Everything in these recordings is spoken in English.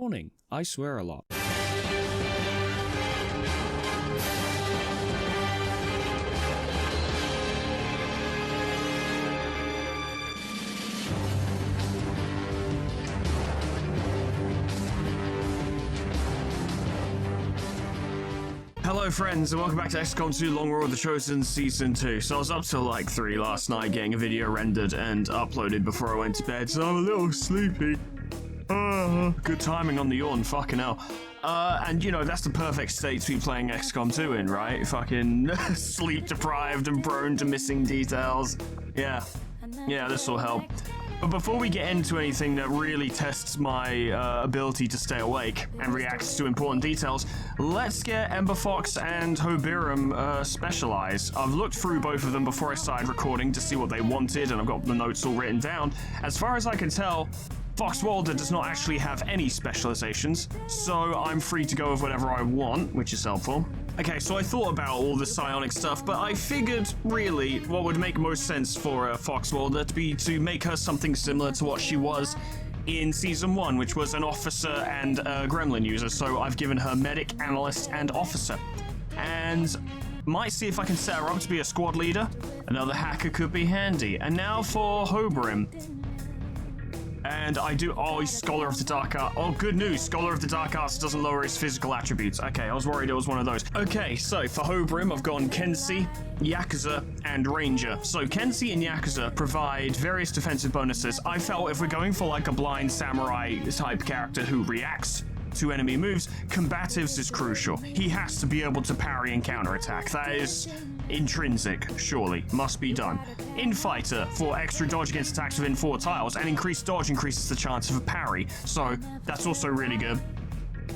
Warning, I swear a lot. Hello friends, and welcome back to XCOM 2 Long War of the Chosen Season 2. So I was up till like 3 last night getting a video rendered and uploaded before I went to bed, so I'm a little sleepy. Good timing on the yawn, fucking hell. And you know, that's the perfect state to be playing XCOM 2 in, right? Fucking sleep deprived and prone to missing details. Yeah, this will help. But before we get into anything that really tests my ability to stay awake and reacts to important details, let's get Ember Fox and Hobirum specialized. I've looked through both of them before I started recording to see what they wanted, and I've got the notes all written down. As far as I can tell, Foxwalder does not actually have any specializations, so I'm free to go with whatever I want, which is helpful. Okay, so I thought about all the psionic stuff, but I figured, really, what would make most sense for Foxwalder to be to make her something similar to what she was in Season 1, which was an officer and a gremlin user, so I've given her medic, analyst, and officer. And might see if I can set her up to be a squad leader. Another hacker could be handy. And now for Hobirum. And he's Scholar of the Dark Arts. Oh, good news, Scholar of the Dark Arts doesn't lower his physical attributes. Okay, I was worried it was one of those. Okay, so for Hobirum, I've gone Kensi, Yakuza, and Ranger. So Kensi and Yakuza provide various defensive bonuses. I felt if we're going for like a blind samurai type character who reacts to enemy moves, combatives is crucial. He has to be able to parry and counterattack. That is intrinsic, surely. Must be done. Infighter for extra dodge against attacks within 4 tiles, and increased dodge increases the chance of a parry, so that's also really good.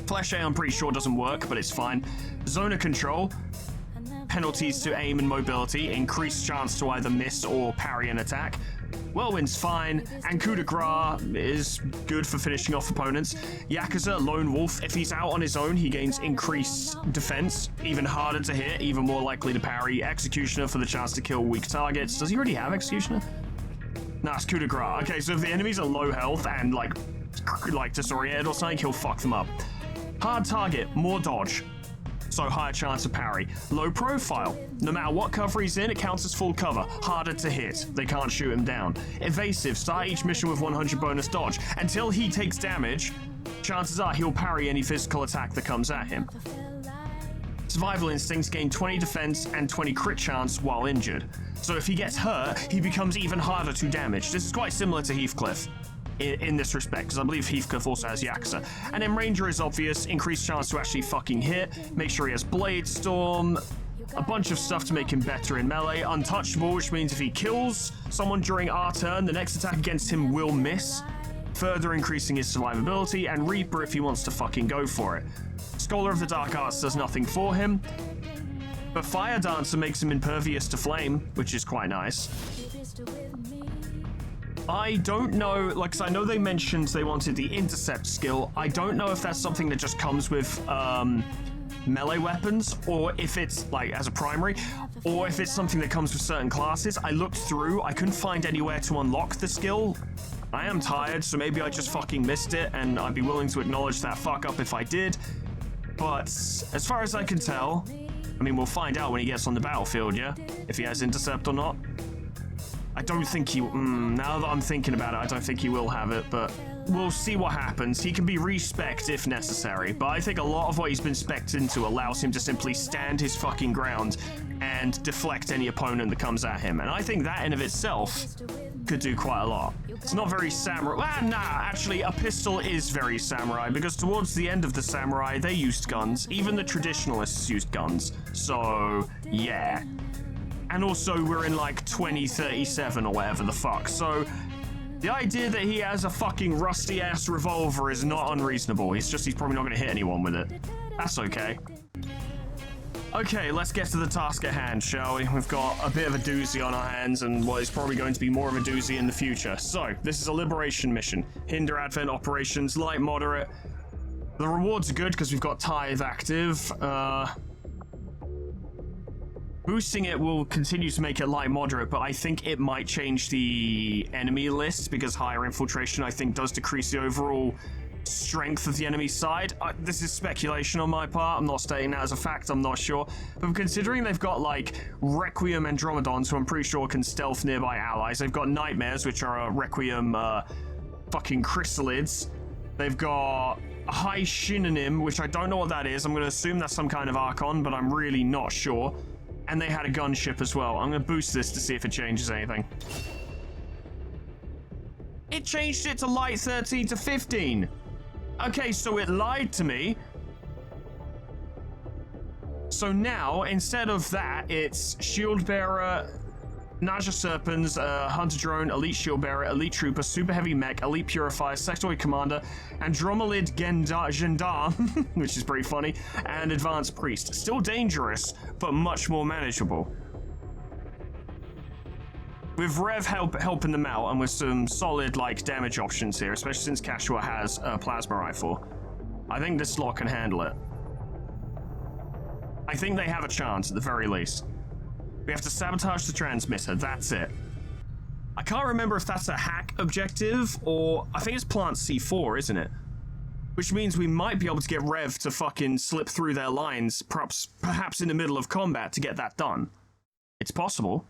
Flash A I'm pretty sure doesn't work, but it's fine. Zona control, penalties to aim and mobility, increased chance to either miss or parry an attack. Whirlwind's fine, and coup de grace is good for finishing off opponents. Yakuza, Lone Wolf, if he's out on his own, he gains increased defense, even harder to hit, even more likely to parry. Executioner for the chance to kill weak targets. Does he already have Executioner? Nah, it's coup de grace. Okay, so if the enemies are low health and like disoriented or something, he'll fuck them up. Hard target, more dodge, so higher chance of parry. Low profile. No matter what cover he's in, it counts as full cover. Harder to hit. They can't shoot him down. Evasive. Start each mission with 100 bonus dodge. Until he takes damage, chances are he'll parry any physical attack that comes at him. Survival instincts gain 20 defense and 20 crit chance while injured. So if he gets hurt, he becomes even harder to damage. This is quite similar to Heathcliff in this respect, because I believe Heathcliff also has Yakuza. And then Ranger is obvious, increased chance to actually fucking hit, make sure he has Blade Storm, a bunch of stuff to make him better in melee. Untouchable, which means if he kills someone during our turn, the next attack against him will miss, further increasing his survivability. And Reaper if he wants to fucking go for it. Scholar of the Dark Arts does nothing for him, but Fire Dancer makes him impervious to flame, which is quite nice. I don't know, like, 'cause I know they mentioned they wanted the intercept skill. I don't know if that's something that just comes with melee weapons, or if it's like as a primary, or if it's something that comes with certain classes. I looked through, I couldn't find anywhere to unlock the skill. I am tired, so maybe I just fucking missed it, and I'd be willing to acknowledge that fuck up if I did. But as far as I can tell, I mean, we'll find out when he gets on the battlefield, yeah? If he has intercept or not. I don't think he... now that I'm thinking about it, I don't think he will have it, but we'll see what happens. He can be re-spec'd if necessary, but I think a lot of what he's been spec'd into allows him to simply stand his fucking ground and deflect any opponent that comes at him. And I think that in of itself could do quite a lot. It's not very samurai... actually, a pistol is very samurai, because towards the end of the samurai, they used guns. Even the traditionalists used guns. So, yeah. And also, we're in like 2037 or whatever the fuck. So, the idea that he has a fucking rusty-ass revolver is not unreasonable. It's just he's probably not going to hit anyone with it. That's okay. Okay, let's get to the task at hand, shall we? We've got a bit of a doozy on our hands, and what is probably going to be more of a doozy in the future. So, this is a liberation mission. Hinder Advent operations, light, moderate. The rewards are good because we've got Tithe active. Boosting it will continue to make it light moderate, but I think it might change the enemy list because higher infiltration, I think, does decrease the overall strength of the enemy side. This is speculation on my part. I'm not stating that as a fact. I'm not sure. But considering they've got, like, Requiem Andromedons, who I'm pretty sure can stealth nearby allies. They've got Nightmares, which are Requiem fucking Chrysalids. They've got a High Synonym, which I don't know what that is. I'm going to assume that's some kind of Archon, but I'm really not sure. And they had a gunship as well. I'm going to boost this to see if it changes anything. It changed it to light 13 to 15. Okay, so it lied to me. So now, instead of that, it's Shield Bearer, Naja Serpents, Hunter Drone, Elite Shield Bearer, Elite Trooper, Super Heavy Mech, Elite Purifier, Sectoid Commander, Andromelid Gendarme, which is pretty funny, and Advanced Priest. Still dangerous, but much more manageable. With Rev helping them out, and with some solid, like, damage options here, especially since Cashua has a Plasma Rifle, I think this lot can handle it. I think they have a chance, at the very least. We have to sabotage the transmitter, that's it. I can't remember if that's a hack objective, or I think it's plant C4, isn't it? Which means we might be able to get Rev to fucking slip through their lines, perhaps in the middle of combat, to get that done. It's possible.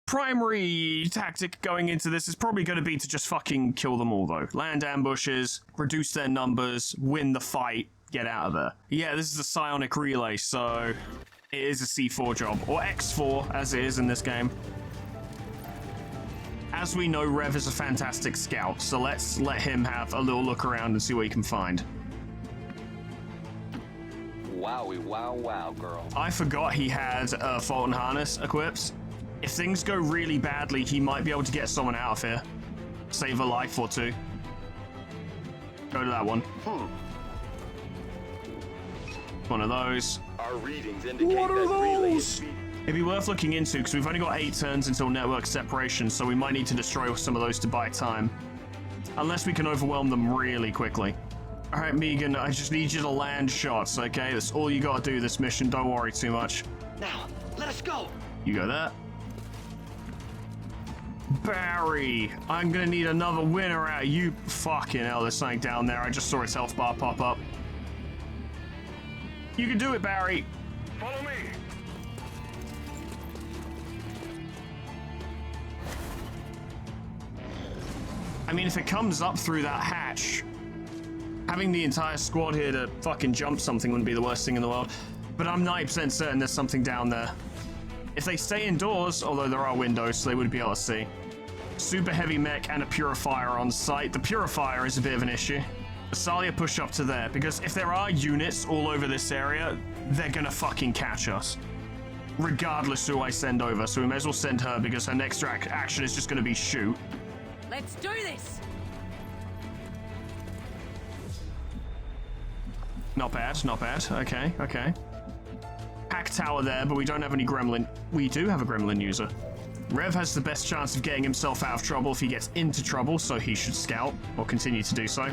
Primary tactic going into this is probably going to be to just fucking kill them all, though. Land ambushes, reduce their numbers, win the fight, get out of there. Yeah, this is a psionic relay, so it is a C4 job, or X4, as it is in this game. As we know, Rev is a fantastic scout, so let's let him have a little look around and see what he can find. Wowie, wow, wow, girl. I forgot he had a Fulton Harness equipped. If things go really badly, he might be able to get someone out of here. Save a life or two. Go to that one. One of those. Our readings indicate that relay is... It'd be worth looking into, because we've only got 8 turns until network separation, so we might need to destroy some of those to buy time. Unless we can overwhelm them really quickly. Alright, Megan, I just need you to land shots, okay? That's all you gotta do this mission, don't worry too much. Now, let us go! You go there. Barry, I'm gonna need another winner out of you. Fucking hell, there's something down there. I just saw its health bar pop up. You can do it, Barry. Follow me! I mean, if it comes up through that hatch, having the entire squad here to fucking jump something wouldn't be the worst thing in the world. But I'm 90% certain there's something down there. If they stay indoors, although there are windows, so they would be able to see. Super heavy mech and a purifier on site. The purifier is a bit of an issue. Salia push up to there, because if there are units all over this area, they're gonna fucking catch us. Regardless who I send over, so we may as well send her, because her next action is just gonna be shoot. Let's do this! Not bad, not bad. Okay, okay. Hack tower there, but we don't have any gremlin. We do have a gremlin user. Rev has the best chance of getting himself out of trouble if he gets into trouble, so he should scout, or continue to do so.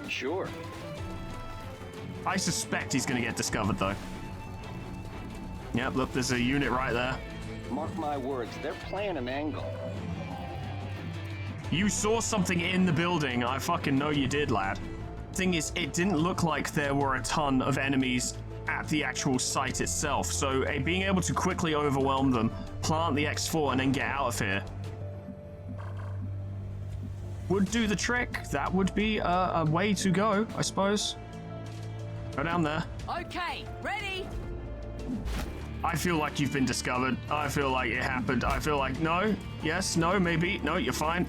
Sure. I suspect he's going to get discovered, though. Yep, look, there's a unit right there. Mark my words, they're playing an angle. You saw something in the building. I fucking know you did, lad. Thing is, it didn't look like there were a ton of enemies at the actual site itself, so being able to quickly overwhelm them, plant the X4, and then get out of here would do the trick. That would be a way to go, I suppose. Go down there. Okay, ready? I feel like you've been discovered. I feel like it happened. I feel like no, yes, no, maybe. No, you're fine.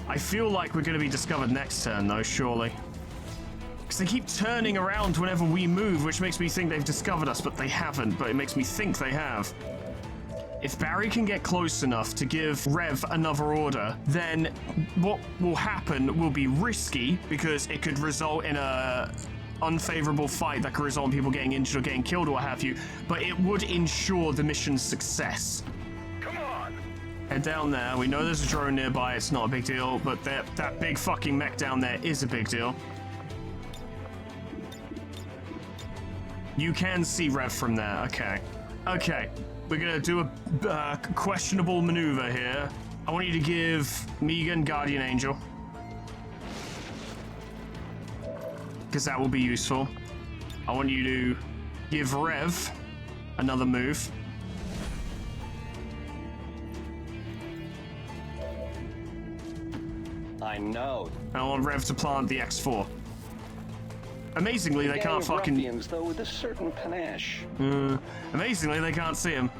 I feel like we're going to be discovered next turn, though, surely. Because they keep turning around whenever we move, which makes me think they've discovered us, but they haven't. But it makes me think they have. If Barry can get close enough to give Rev another order, then what will happen will be risky, because it could result in a unfavorable fight that could result in people getting injured or getting killed or what have you, but it would ensure the mission's success. Come on! Head down there. We know there's a drone nearby. It's not a big deal, but that big fucking mech down there is a big deal. You can see Rev from there. Okay. Okay. We're going to do a questionable maneuver here. I want you to give Megan Guardian Angel. because that will be useful. I want you to give Rev another move. I know. I want Rev to plant the X4. Amazingly, they can't fucking... Ruffians, though, with a certain panache. Amazingly, they can't see him.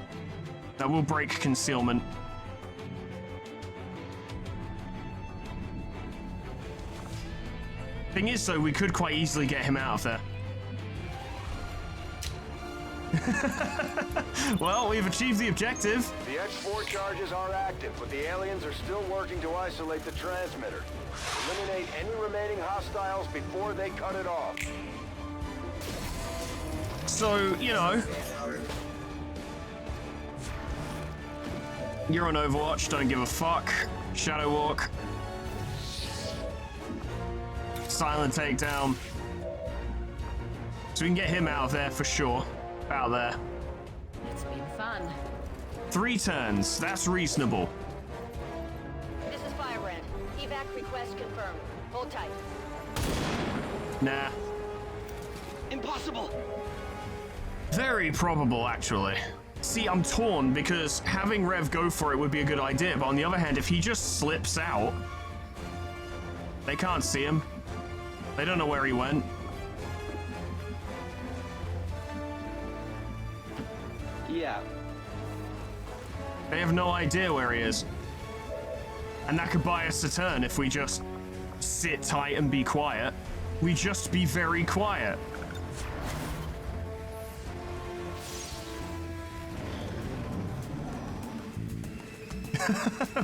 That will break concealment. Thing is, though, we could quite easily get him out of there. Well, we've achieved the objective. The X4 charges are active, but the aliens are still working to isolate the transmitter. Eliminate any remaining hostiles before they cut it off. So, you know, you're on Overwatch, don't give a fuck. Shadow Walk. Silent takedown. So we can get him out of there for sure. Out there. It's been fun. 3 turns, that's reasonable. This is Firebrand. Evac request confirmed. Hold tight. Nah. Impossible! Very probable, actually. See, I'm torn because having Rev go for it would be a good idea, but on the other hand, if he just slips out, they can't see him. They don't know where he went. Yeah. They have no idea where he is. And that could buy us a turn if we just sit tight and be quiet. We just be very quiet.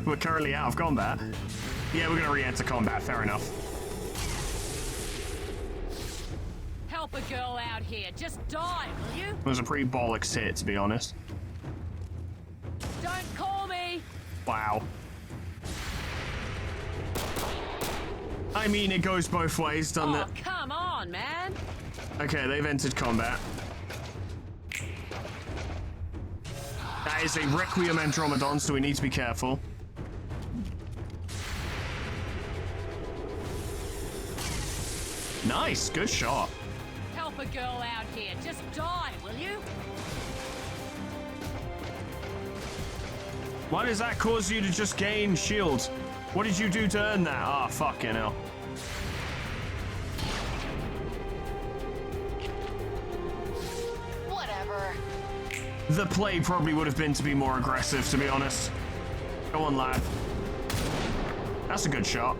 We're currently out of combat. Yeah, we're gonna re-enter combat, fair enough. Help a girl out here. Just die, will you? It was a pretty bollocks hit, to be honest. Don't call me. Wow. I mean, it goes both ways, doesn't Oh, it? come on, man. Okay, they've entered combat. That is a Requiem Andromedon, so we need to be careful. Nice, good shot. Help a girl out here. Just die, will you? Why does that cause you to just gain shields? What did you do to earn that? Ah, fucking hell. Whatever. The play probably would have been to be more aggressive, to be honest. Go on, lad. That's a good shot.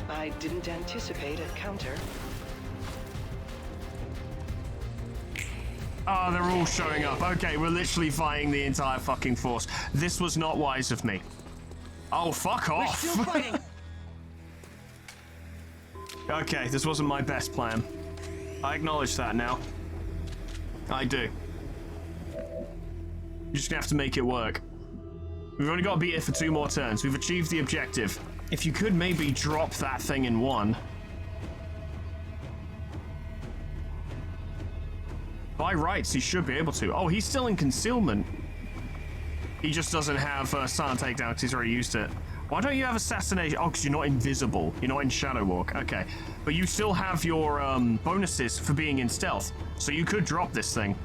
I didn't anticipate a counter. Oh, they're all showing up. Okay, we're literally fighting the entire fucking force. This was not wise of me. Oh, fuck off. Still fighting. Okay, this wasn't my best plan. I acknowledge that now. I do. You're just gonna have to make it work. We've only got to beat it for 2 more turns. We've achieved the objective. If you could maybe drop that thing in 1. By rights, he should be able to. Oh, he's still in concealment. He just doesn't have silent takedown because he's already used it. Why don't you have assassination? Oh, because you're not invisible. You're not in Shadow Walk. Okay. But you still have your bonuses for being in stealth. So you could drop this thing.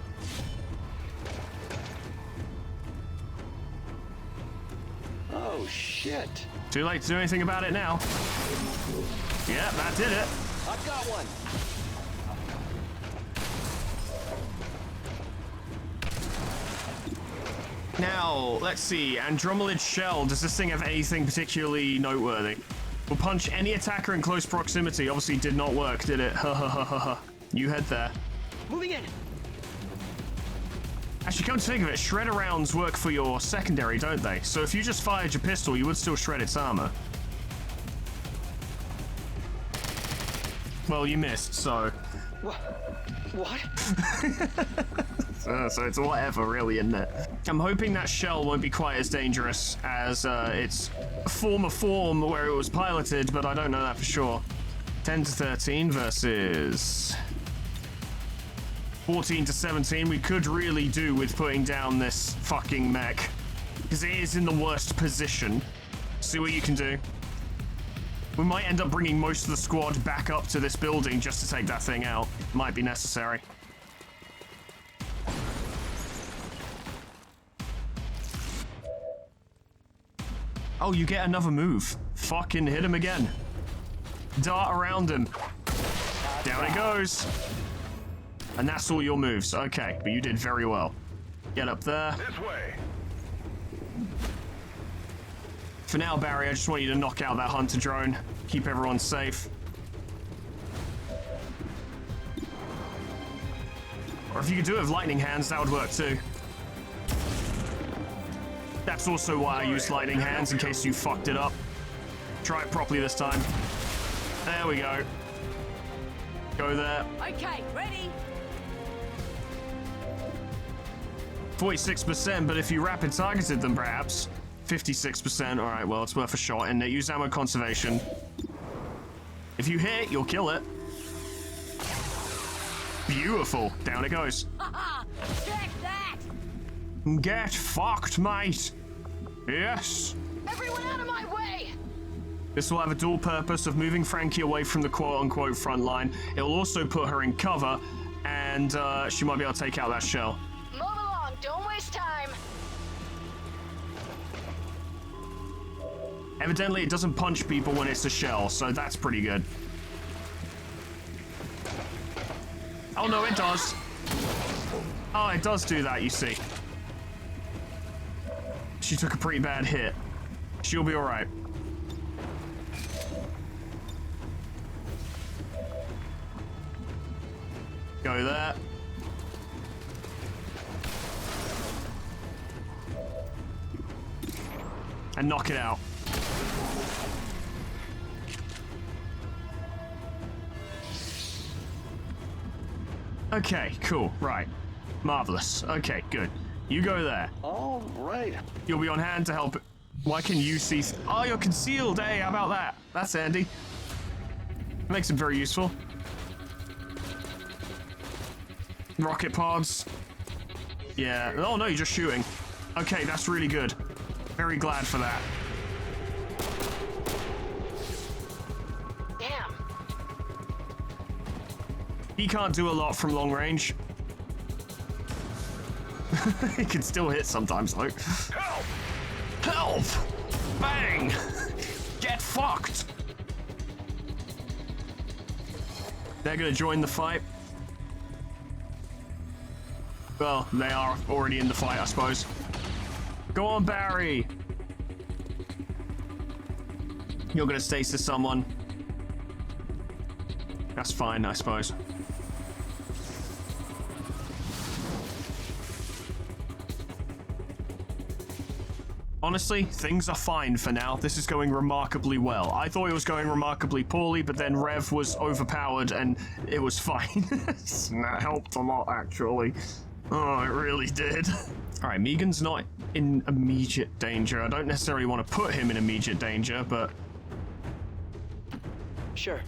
Oh, shit. Too late to do anything about it now. Yeah, that did it. I've got one. Now, let's see. Andromelid Shell. Does this thing have anything particularly noteworthy? Will punch any attacker in close proximity. Obviously did not work, did it? Ha ha ha ha ha. You head there. Moving in. Actually, come to think of it, shredder rounds work for your secondary, don't they? So if you just fired your pistol, you would still shred its armor. Well, you missed, so... What? So it's whatever, really, isn't it? I'm hoping that shell won't be quite as dangerous as its former form where it was piloted, but I don't know that for sure. 10 to 13 versus 14 to 17. We could really do with putting down this fucking mech, because it is in the worst position. See what you can do. We might end up bringing most of the squad back up to this building just to take that thing out. Might be necessary. Oh, you get another move. Fucking hit him again. Dart around him. Down it goes. And that's all your moves. Okay, but you did very well. Get up there. This way. For now, Barry, I just want you to knock out that hunter drone. Keep everyone safe. Or if you could do it with lightning hands, that would work too. That's also why I used lightning hands, in case you fucked it up. Try it properly this time. There we go. Go there. Okay, ready? 46%, but if you rapid targeted them, perhaps. 56%. All right, well, it's worth a shot. And use ammo conservation. If you hit, you'll kill it. Beautiful. Down it goes. Haha! Check that! Get fucked, mate. Yes. Everyone out of my way! This will have a dual purpose of moving Frankie away from the quote-unquote front line. It will also put her in cover, and she might be able to take out that shell. Move along, don't waste time. Evidently, it doesn't punch people when it's a shell, so that's pretty good. Oh, no, it does. Oh, it does do that, you see. She took a pretty bad hit. She'll be all right. Go there. And knock it out. Okay, cool, right. Marvelous. Okay, good. You go there. All right. You'll be on hand to help. Why can you see? Oh, you're concealed. Hey, how about that? That's handy. Makes it very useful. Rocket pods. Yeah. Oh, no, you're just shooting. Okay, that's really good. Very glad for that. Damn. He can't do a lot from long range. He can still hit sometimes, though. Help! Help! Bang! Get fucked! They're gonna join the fight. Well, they are already in the fight, I suppose. Go on, Barry! You're gonna stasis someone. That's fine, I suppose. Honestly, things are fine for now. This is going remarkably well. I thought it was going remarkably poorly, but then Rev was overpowered and it was fine. That helped a lot, actually. Oh, it really did. All right, Megan's not in immediate danger. I don't necessarily want to put him in immediate danger, but Sure.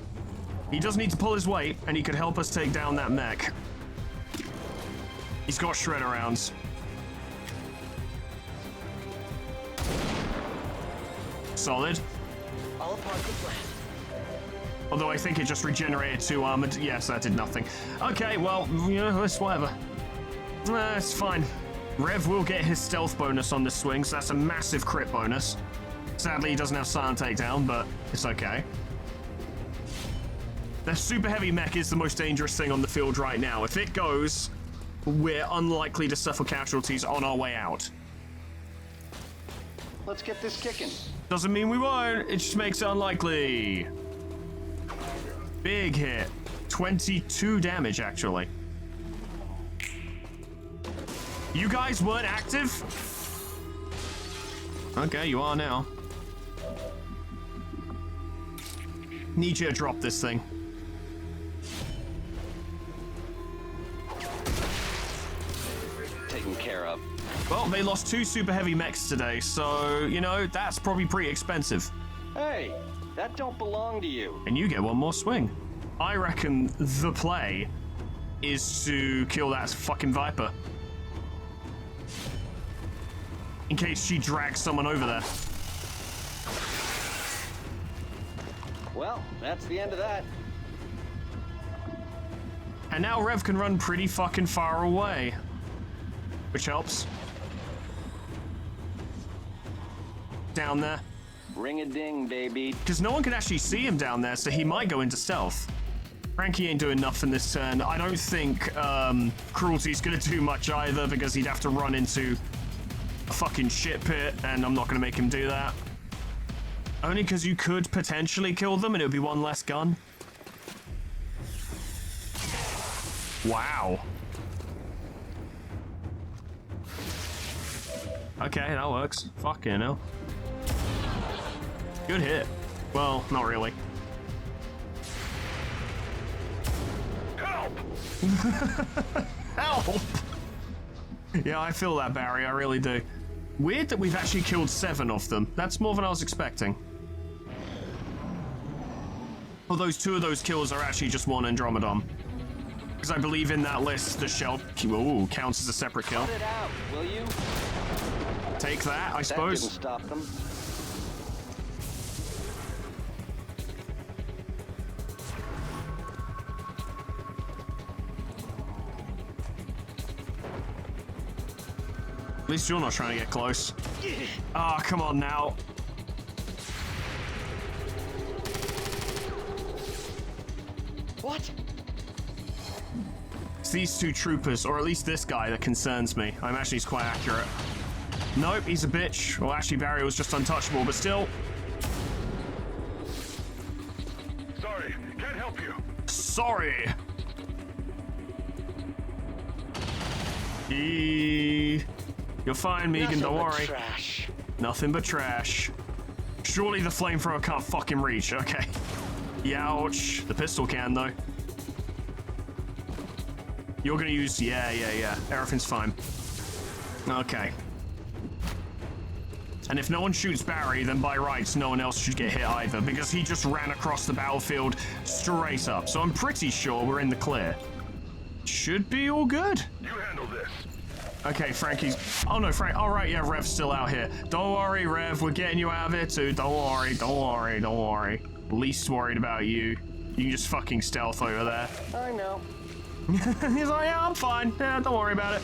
he does need to pull his weight, and he could help us take down that mech. He's got shredder rounds. Solid. All a part of the plan. Although I think it just regenerated 2 armored. Yes, that did nothing. Okay, well, you know, it's whatever. It's fine. Rev will get his stealth bonus on this swing, so that's a massive crit bonus. Sadly, he doesn't have silent takedown, but it's okay. The super heavy mech is the most dangerous thing on the field right now. If it goes, we're unlikely to suffer casualties on our way out. Let's get this kicking. Doesn't mean we won't, it just makes it unlikely. Big hit. 22 damage, actually. You guys weren't active? Okay, you are now. Need you to drop this thing. Taken care of. Well, they lost 2 super heavy mechs today, so, you know, that's probably pretty expensive. Hey, that don't belong to you. And you get 1 more swing. I reckon the play is to kill that fucking Viper. In case she drags someone over there. Well, that's the end of that. And now Rev can run pretty fucking far away. Which helps. Down there. Ring-a-ding, baby. Because no one can actually see him down there, so he might go into stealth. Frankie ain't doing nothing this turn. I don't think Cruelty's gonna do much either, because he'd have to run into a fucking shit pit, and I'm not gonna make him do that. Only because you could potentially kill them, and it would be one less gun. Wow. Okay, that works. Fucking hell. Good hit. Well, not really. Help! Help! Yeah, I feel that, Barry. I really do. Weird that we've actually killed 7 of them. That's more than I was expecting. Although 2 of those kills are actually just 1 Andromedon. Because I believe in that list, the shell counts as a separate kill. Cut it out, will you? Take that, I That suppose. didn't stop them. At least you're not trying to get close. Ah, come on now. What? It's these 2 troopers, or at least this guy, that concerns me. I'm actually quite accurate. Nope, he's a bitch. Well, actually, Barry was just untouchable, but still. Sorry, can't help you. Sorry. You're fine, Megan, don't worry. Trash. Nothing but trash. Surely the flamethrower can't fucking reach. Okay. Youch. The pistol can, though. You're gonna use... Yeah. Everything's fine. Okay. And if no one shoots Barry, then by rights, no one else should get hit either, because he just ran across the battlefield straight up. So I'm pretty sure we're in the clear. Should be all good. You handle this. Okay, Frankie's... Oh, no, Frank... All right, yeah, Rev's still out here. Don't worry, Rev. We're getting you out of here, too. Don't worry. Least worried about you. You can just fucking stealth over there. I know. He's like, yeah, I'm fine. Yeah, don't worry about it.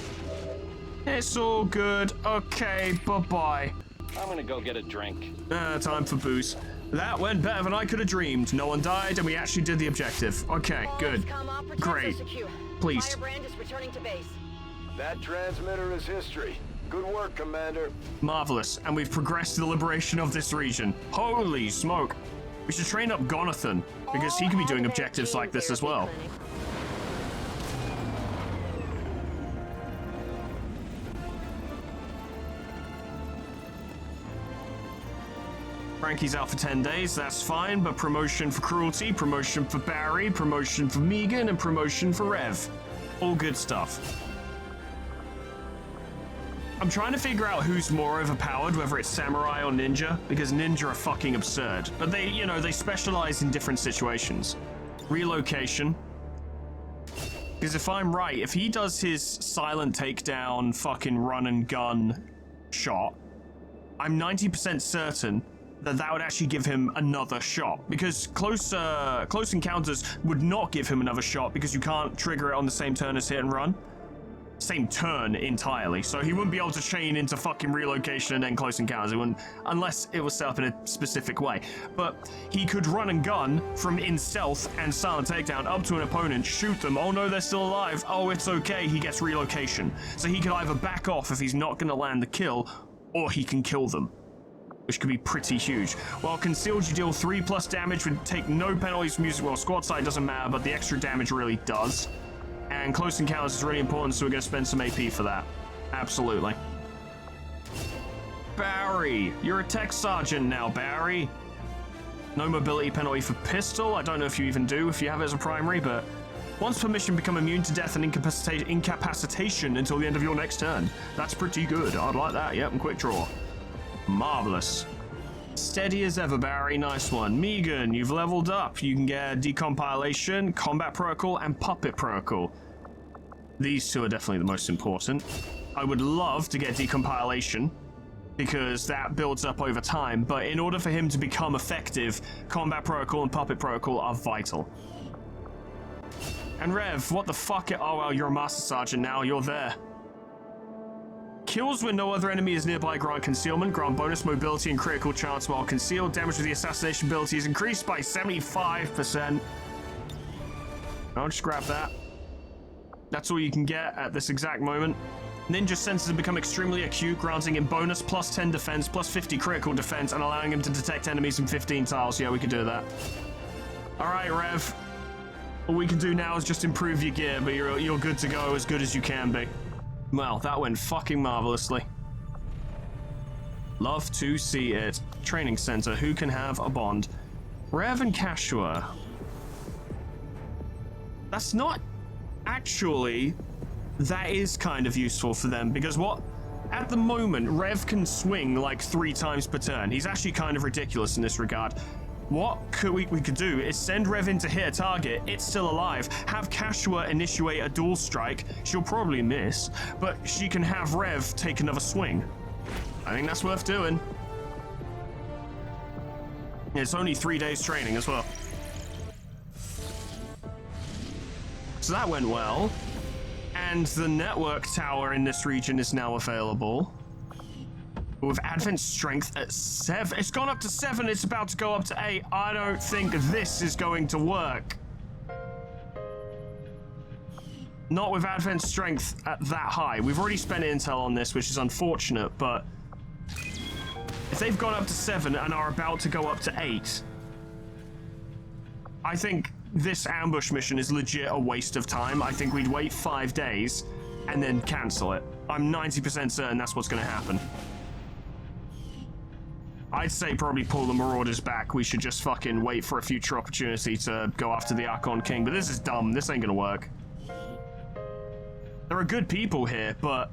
It's all good. Okay, bye-bye. I'm gonna go get a drink. Time for booze. That went better than I could have dreamed. No one died, and we actually did the objective. Okay, All good. XCOM operatives Great. are secure. Please. Firebrand is returning to base. That transmitter is history. Good work, Commander. Marvelous, and we've progressed to the liberation of this region. Holy smoke. We should train up Gonathan, because he could be doing objectives like this as well. Frankie's out for 10 days, that's fine, but promotion for Cruelty, promotion for Barry, promotion for Megan, and promotion for Rev. All good stuff. I'm trying to figure out who's more overpowered, whether it's Samurai or Ninja, because Ninja are fucking absurd. But they, you know, they specialize in different situations. Relocation. Because if I'm right, if he does his silent takedown, fucking run and gun shot, I'm 90% certain that would actually give him another shot, because close encounters would not give him another shot because you can't trigger it on the same turn as hit and run. Same turn entirely, so he wouldn't be able to chain into fucking relocation and then close encounters. It wouldn't, unless it was set up in a specific way. But he could run and gun from in stealth and silent takedown up to an opponent, shoot them. Oh no, they're still alive. Oh, it's okay. He gets relocation, so he could either back off if he's not going to land the kill, or he can kill them, which could be pretty huge. While concealed, you deal 3+ damage, would take no penalties from music. Well, squad side doesn't matter, but the extra damage really does. And close encounters is really important, so we're going to spend some AP for that. Absolutely. Barry, you're a tech sergeant now, Barry. No mobility penalty for pistol. I don't know if you even do, if you have it as a primary, but once per mission, become immune to death and incapacitation until the end of your next turn. That's pretty good. I'd like that. Yep, and quick draw. Marvelous. Steady as ever, Barry. Nice one. Megan, you've leveled up. You can get Decompilation, Combat Protocol, and Puppet Protocol. These 2 are definitely the most important. I would love to get Decompilation, because that builds up over time, but in order for him to become effective, combat protocol and puppet protocol are vital. And Rev, what the fuck? Oh, well, you're a Master Sergeant now, you're there. Kills when no other enemy is nearby grant concealment, grant bonus mobility and critical chance while concealed. Damage with the assassination ability is increased by 75%. I'll just grab that. That's all you can get at this exact moment. Ninja senses have become extremely acute, granting him bonus plus 10 defense, plus 50 critical defense, and allowing him to detect enemies in 15 tiles. Yeah, we can do that. Alright, Rev. All we can do now is just improve your gear, but you're good to go, as good as you can be. Well, that went fucking marvelously. Love to see it. Training center, who can have a bond? Rev and Kashua. That's not actually... That is kind of useful for them, because at the moment, Rev can swing like 3 times per turn. He's actually kind of ridiculous in this regard. What we could do is send Rev in to hit a target, it's still alive, have Kashua initiate a dual strike, she'll probably miss, but she can have Rev take another swing. I think that's worth doing. It's only 3 days training as well. So that went well. And the network tower in this region is now available. With advent strength at 7. It's gone up to 7. It's about to go up to 8. I don't think this is going to work. Not with advent strength at that high. We've already spent intel on this, which is unfortunate, but if they've gone up to 7 and are about to go up to 8, I think this ambush mission is legit a waste of time. I think we'd wait 5 days and then cancel it. I'm 90% certain that's what's going to happen. I'd say probably pull the Marauders back. We should just fucking wait for a future opportunity to go after the Archon King, but this is dumb. This ain't gonna work. There are good people here, but...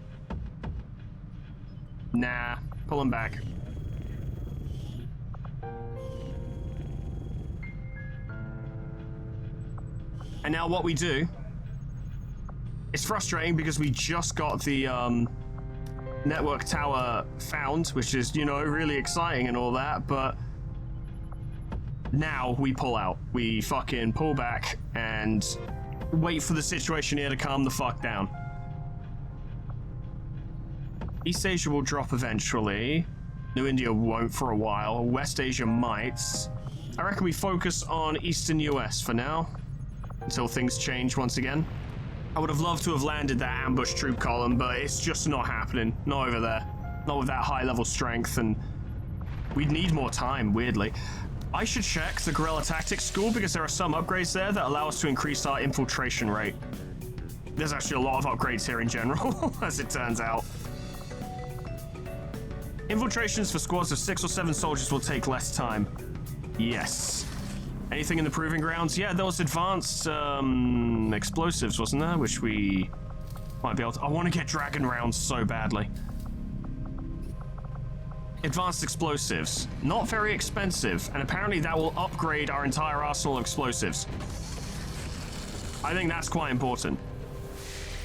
Nah, pull them back. And now what we do... It's frustrating because we just got the, network tower found, which is, you know, really exciting and all that, but now we pull out. We fucking pull back and wait for the situation here to calm the fuck down. East Asia will drop eventually. New India won't for a while. West Asia might. I reckon we focus on Eastern US for now, until things change once again. I would have loved to have landed that ambush troop column, but it's just not happening. Not over there. Not with that high level strength, and we'd need more time, weirdly. I should check the Guerrilla Tactics School because there are some upgrades there that allow us to increase our infiltration rate. There's actually a lot of upgrades here in general, as it turns out. Infiltrations for squads of 6 or 7 soldiers will take less time. Yes. Anything in the proving grounds? Yeah, there was advanced explosives, wasn't there? Which we might be able to... I want to get dragon rounds so badly. Advanced explosives. Not very expensive, and apparently that will upgrade our entire arsenal of explosives. I think that's quite important.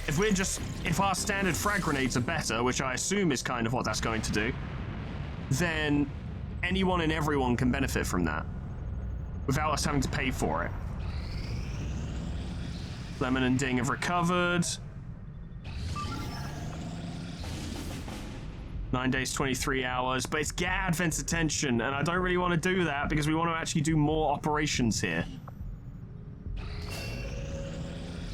If our standard frag grenades are better, which I assume is kind of what that's going to do, then anyone and everyone can benefit from that, without us having to pay for it. Lemon and Ding have recovered. 9 days, 23 hours, but it's get Advent's attention, and I don't really want to do that because we want to actually do more operations here.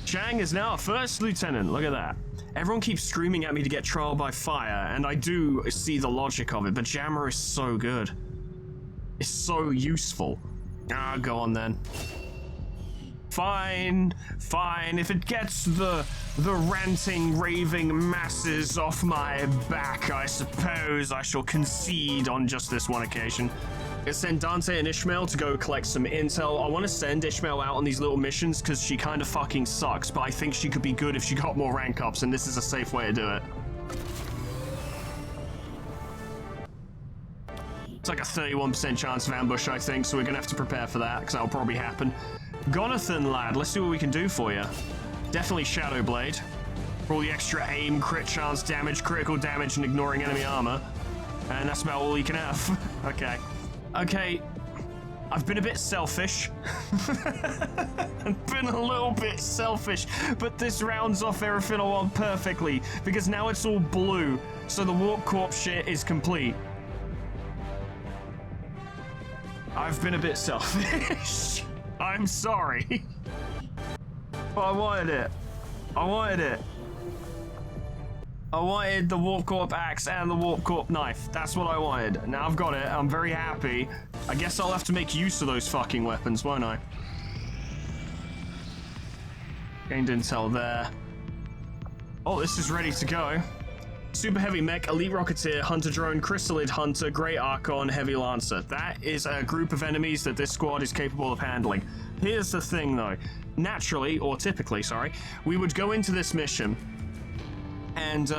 Chang is now a first lieutenant, look at that. Everyone keeps screaming at me to get trial by fire, and I do see the logic of it, but Jammer is so good. It's so useful. Ah, go on then. Fine, fine. If it gets the ranting, raving masses off my back, I suppose I shall concede on just this one occasion. Let's send Dante and Ishmael to go collect some intel. I want to send Ishmael out on these little missions because she kind of fucking sucks, but I think she could be good if she got more rank ups, and this is a safe way to do it. It's like a 31% chance of ambush, I think, so we're going to have to prepare for that, because that'll probably happen. Gonathan, lad, let's see what we can do for you. Definitely Shadow Blade. For all the extra aim, crit chance, damage, critical damage, and ignoring enemy armor. And that's about all you can have. Okay. Okay. I've been a bit selfish. I've been a little bit selfish, but this rounds off everything I want perfectly, because now it's all blue, so the Warp Corp shit is complete. I've been a bit selfish. I'm sorry. But I wanted it. I wanted it. I wanted the Warp Corp axe and the Warp Corp knife. That's what I wanted. Now I've got it. I'm very happy. I guess I'll have to make use of those fucking weapons, won't I? Gained intel there. Oh, this is ready to go. Super Heavy Mech, Elite Rocketeer, Hunter Drone, Chryssalid Hunter, Great Archon, Heavy Lancer. That is a group of enemies that this squad is capable of handling. Here's the thing though. Naturally, or typically, sorry, we would go into this mission and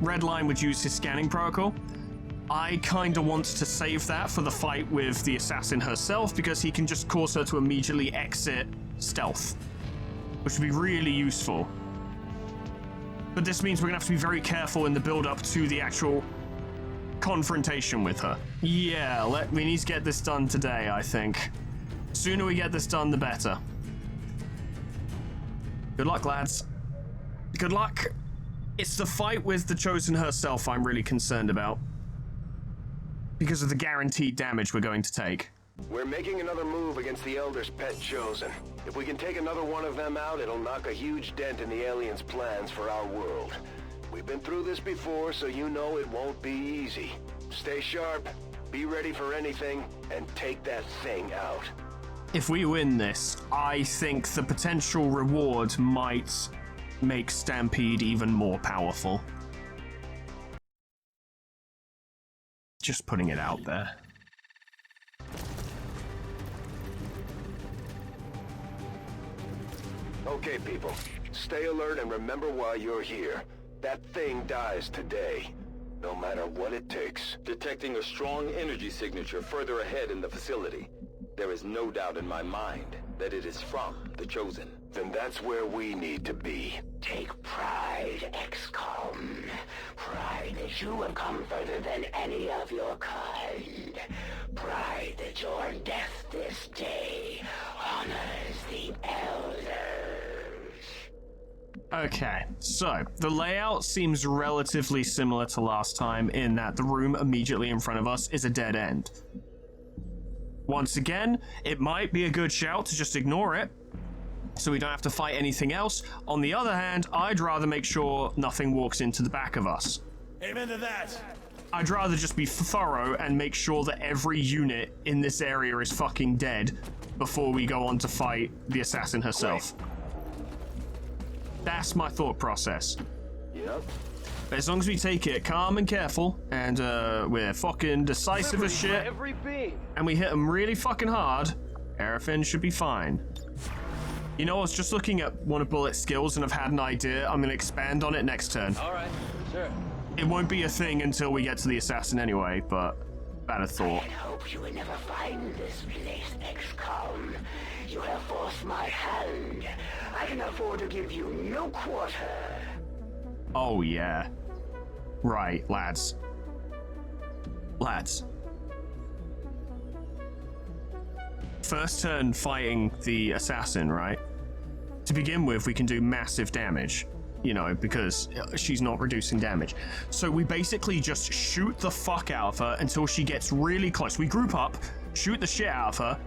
Redline would use his scanning protocol. I kinda want to save that for the fight with the assassin herself, because he can just cause her to immediately exit stealth, which would be really useful. But this means we're gonna have to be very careful in the build-up to the actual confrontation with her. Yeah, we need to get this done today, I think. Sooner we get this done, the better. Good luck, lads. Good luck. It's the fight with the Chosen herself I'm really concerned about, because of the guaranteed damage we're going to take. We're making another move against the Elder's pet Chosen. If we can take another one of them out, it'll knock a huge dent in the aliens' plans for our world. We've been through this before, so you know it won't be easy. Stay sharp, be ready for anything, and take that thing out. If we win this, I think the potential reward might make Stampede even more powerful. Just putting it out there. Okay, people. Stay alert and remember why you're here. That thing dies today. No matter what it takes. Detecting a strong energy signature further ahead in the facility. There is no doubt in my mind that it is from the Chosen. Then that's where we need to be. Take pride, XCOM. Pride that you have come further than any of your kind. Pride that your death this day honors the Elders. Okay, so the layout seems relatively similar to last time in that the room immediately in front of us is a dead end. Once again, it might be a good shout to just ignore it, so we don't have to fight anything else. On the other hand, I'd rather make sure nothing walks into the back of us. Amen to that. I'd rather just be thorough and make sure that every unit in this area is fucking dead before we go on to fight the assassin herself. That's my thought process. Yep. But as long as we take it calm and careful, and we're fucking decisive as shit, and we hit them really fucking hard, everything should be fine. You know, I was just looking at one of Bullet's skills and I've had an idea. I'm gonna expand on it next turn. Alright, sure. It won't be a thing until we get to the assassin anyway, but bad a thought. I hope you will never find this place, XCOM. You have forced my hand. I can afford to give you no quarter. Oh yeah. Right, lads. Lads. First turn fighting the assassin, right? To begin with, we can do massive damage, you know, because she's not reducing damage. So we basically just shoot the fuck out of her until she gets really close. We group up, shoot the shit out of her,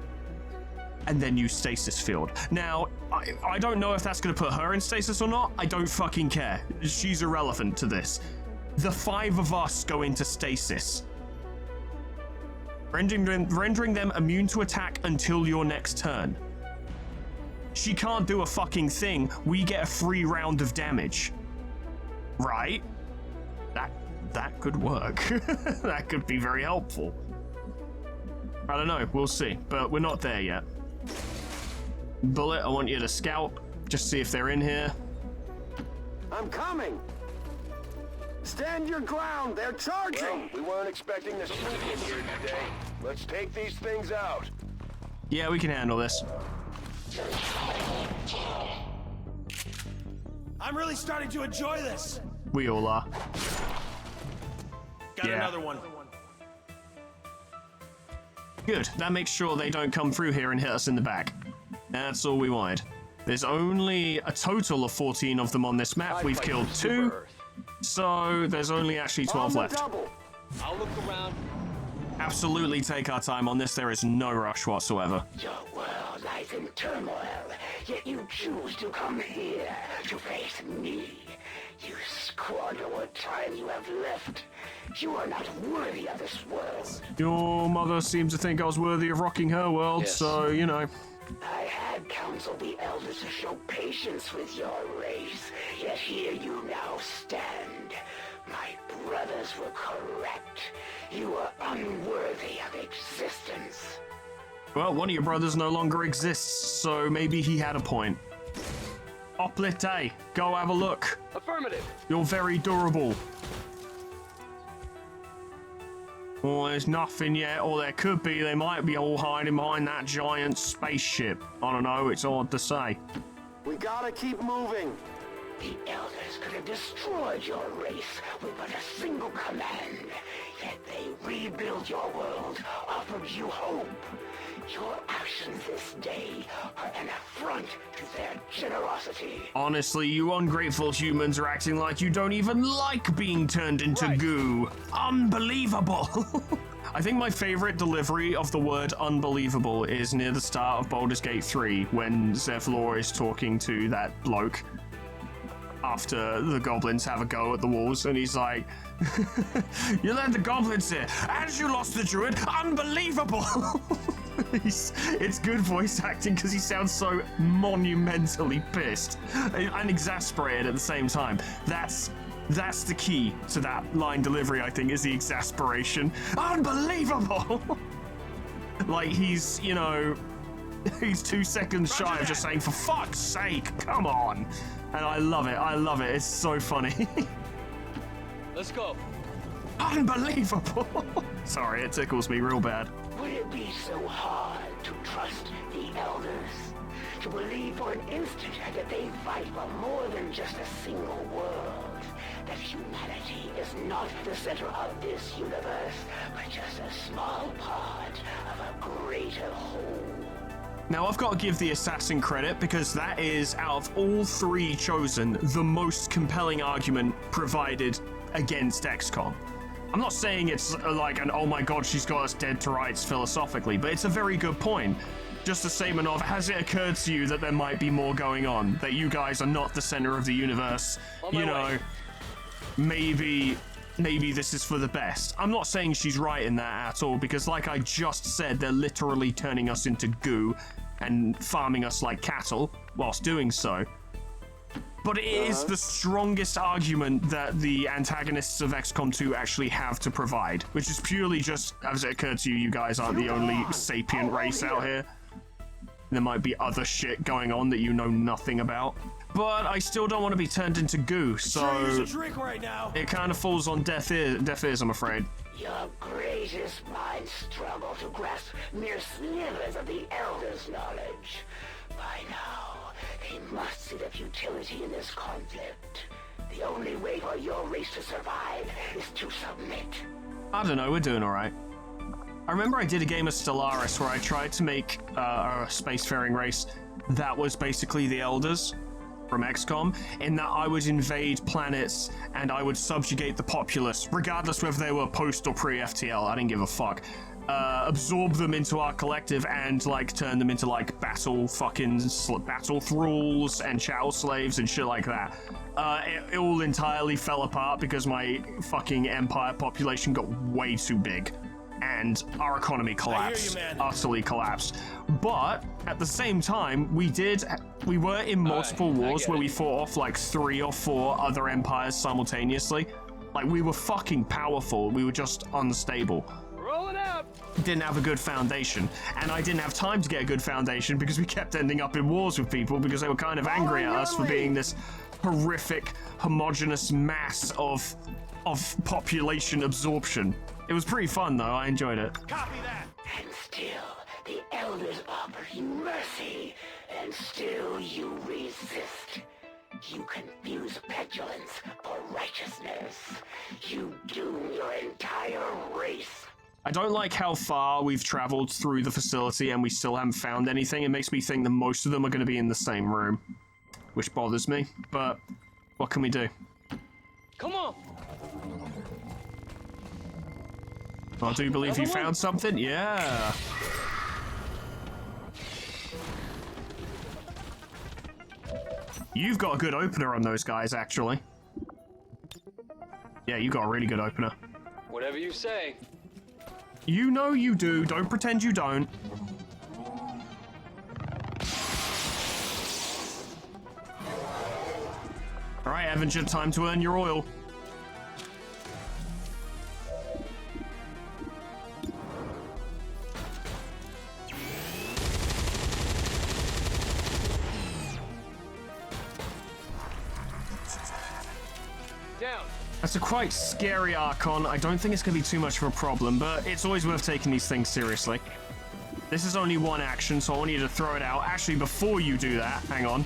and then use stasis field. Now, I don't know if that's going to put her in stasis or not. I don't fucking care. She's irrelevant to this. The 5 of us go into stasis, rendering them immune to attack until your next turn. She can't do a fucking thing. We get a free round of damage. Right? That could work. That could be very helpful. I don't know. We'll see. But we're not there yet. Bullet, I want you to scout. Just see if they're in here. I'm coming! Stand your ground! They're charging! Well, we weren't expecting to sneak in here today. Let's take these things out. Yeah, we can handle this. I'm really starting to enjoy this. We all are. Got Yeah. another one. Good. That makes sure they don't come through here and hit us in the back. That's all we wanted. There's only a total of 14 of them on this map. We've killed 2, so there's only actually 12 left. I'll look around. Absolutely take our time on this. There is no rush whatsoever. Your world lies in turmoil, yet you choose to come here to face me. You squander what time you have left. You are not worthy of this world. Your mother seems to think I was worthy of rocking her world, so, you know. I had counseled the elders to show patience with your race, yet here you now stand. My brothers were correct. You are unworthy of existence. Well, one of your brothers no longer exists, so maybe he had a point. Oplite, go have a look. Affirmative. You're very durable. Well, there's nothing yet, or there could be. They might be all hiding behind that giant spaceship. I don't know, it's hard to say. We gotta keep moving. The elders could have destroyed your race with but a single command, yet they rebuilt your world, offered you hope. Your actions this day are an affront to their generosity. Honestly, you ungrateful humans are acting like you don't even like being turned into goo. Unbelievable. I think my favorite delivery of the word unbelievable is near the start of Baldur's Gate 3 when Zevlor is talking to that bloke after the goblins have a go at the walls, and he's like, you let the goblins in, and you lost the druid, unbelievable! It's good voice acting because he sounds so monumentally pissed and exasperated at the same time. That's the key to that line delivery, I think, is the exasperation. Unbelievable! Like he's, you know, he's 2 seconds shy of just saying, for fuck's sake, come on! And I love it, it's so funny. Let's go. Unbelievable! Sorry, it tickles me real bad. Would it be so hard to trust the elders? To believe for an instant that they fight for more than just a single world? That humanity is not the center of this universe, but just a small part of a greater whole? Now, I've got to give the assassin credit because that is, out of all 3 chosen, the most compelling argument provided against XCOM. I'm not saying it's like an, oh my god, she's got us dead to rights philosophically, but it's a very good point. Just the statement of, has it occurred to you that there might be more going on? That you guys are not the center of the universe? You know, maybe this is for the best. I'm not saying she's right in that at all, because like I just said, they're literally turning us into goo and farming us like cattle whilst doing so. But it is the strongest argument that the antagonists of XCOM 2 actually have to provide, which is purely just, as it occurred to you, you guys aren't the only sapient race out here. There might be other shit going on that you know nothing about. But I still don't want to be turned into goo, so it kind of falls on deaf ears, I'm afraid. Your greatest minds struggle to grasp mere slivers of the Elder's knowledge. By now, they must see the futility in this conflict. The only way for your race to survive is to submit. I don't know, we're doing alright. I remember I did a game of Stellaris where I tried to make a spacefaring race that was basically the Elders from XCOM, in that I would invade planets and I would subjugate the populace, regardless whether they were post or pre-FTL, I didn't give a fuck. Absorb them into our collective and like turn them into like battle thralls and chattel slaves and shit like that. It all entirely fell apart because my fucking empire population got way too big and our economy collapsed, utterly collapsed. But at the same time, we were in multiple wars where we fought off like 3 or 4 other empires simultaneously. Like, we were fucking powerful, we were just unstable. Roll it out. Didn't have a good foundation, and I didn't have time to get a good foundation because we kept ending up in wars with people because they were kind of angry at us for being this horrific, homogenous mass of population absorption. It was pretty fun, though. I enjoyed it. Copy that. And still, the Elders offer you mercy, and still you resist. You confuse petulance for righteousness. You doom your entire race. I don't like how far we've traveled through the facility and we still haven't found anything. It makes me think that most of them are going to be in the same room, which bothers me, but what can we do? Come on. I do believe you found something? Yeah. You've got a good opener on those guys, actually. Yeah, you got a really good opener. Whatever you say. You know you do. Don't pretend you don't. All right, Avenger, time to earn your oil. Down. That's a quite scary Archon. I don't think it's going to be too much of a problem, but it's always worth taking these things seriously. This is only one action, so I want you to throw it out. Actually, before you do that, hang on.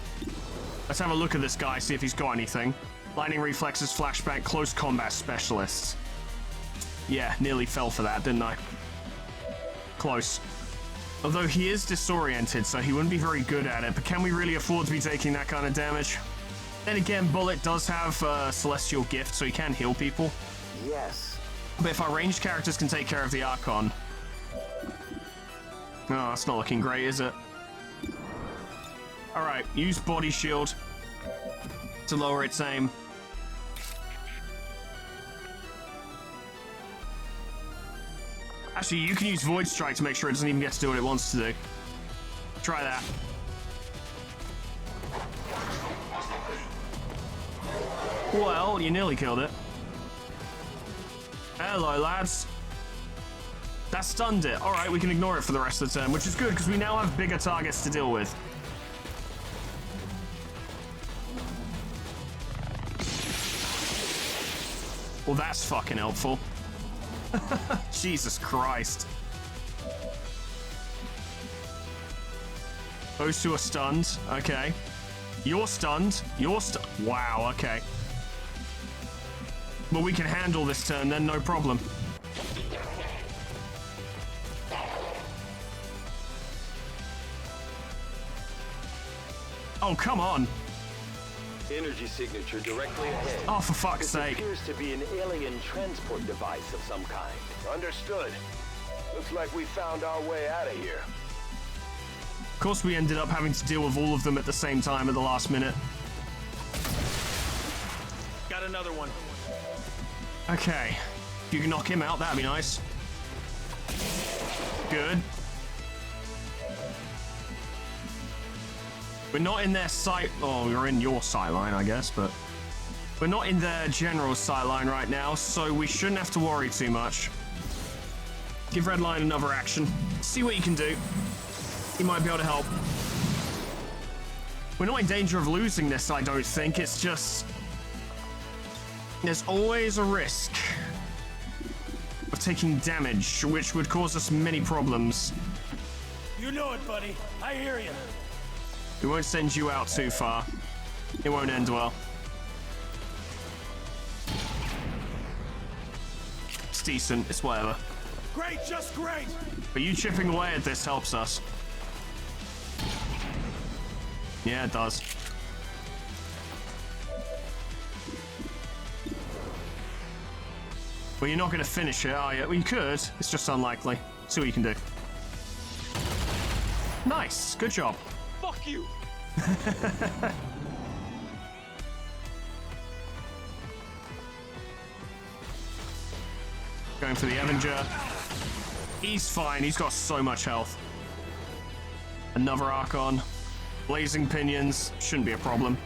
Let's have a look at this guy, see if he's got anything. Lightning Reflexes, Flashback, Close Combat Specialist. Yeah, nearly fell for that, didn't I? Close. Although he is disoriented, so he wouldn't be very good at it, but can we really afford to be taking that kind of damage? Then again, Bullet does have Celestial Gift, so he can heal people. Yes. But if our ranged characters can take care of the Archon... Oh, that's not looking great, is it? Alright, use Body Shield to lower its aim. Actually, you can use Void Strike to make sure it doesn't even get to do what it wants to do. Try that. Well, you nearly killed it. Hello, lads. That stunned it. Alright, we can ignore it for the rest of the turn, which is good, because we now have bigger targets to deal with. Well, that's fucking helpful. Jesus Christ. Those two are stunned. Okay. You're stunned. Wow, okay. But we can handle this turn then, no problem. Oh, come on. Energy signature directly ahead. Oh, for fuck's sake. Appears to be an alien transport device of some kind. Understood. Looks like we found our way out of here. Of course, we ended up having to deal with all of them at the same time at the last minute. Got another one. Okay. If you can knock him out, that'd be nice. Good. We're not in their sight... Oh, we're in your sight line, I guess, but... We're not in their general sight line right now, so we shouldn't have to worry too much. Give Redline another action. See what you can do. He might be able to help. We're not in danger of losing this, I don't think. It's just... There's always a risk of taking damage, which would cause us many problems. You know it, buddy. I hear you. We won't send you out too far. It won't end well. It's decent. It's whatever. Great, just great. But you chipping away at this helps us. Yeah, it does. Well, you're not going to finish it, are you? Well, you could. It's just unlikely. See what you can do. Nice. Good job. Fuck you. Going for the Avenger. He's fine. He's got so much health. Another Archon. Blazing Pinions. Shouldn't be a problem.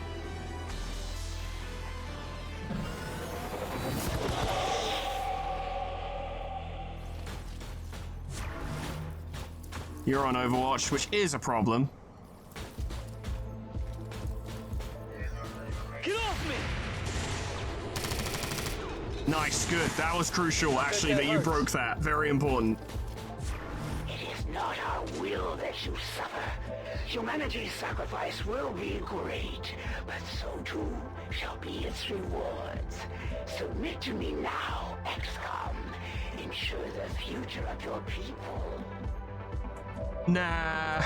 You're on Overwatch, which is a problem. Get off me! Nice, good. That was crucial, actually, that you broke that. Very important. It is not our will that you suffer. Humanity's sacrifice will be great, but so too shall be its rewards. Submit to me now, XCOM. ensure the future of your people. Nah,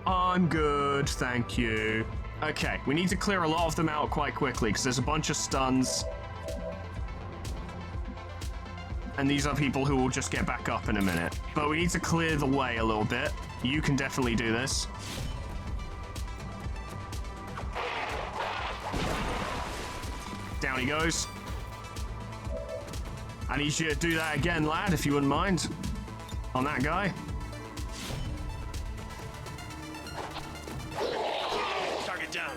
I'm good, thank you. Okay, we need to clear a lot of them out quite quickly because there's a bunch of stuns. And these are people who will just get back up in a minute. But we need to clear the way a little bit. You can definitely do this. Down he goes. I need you to do that again, lad, if you wouldn't mind. On that guy. Target down.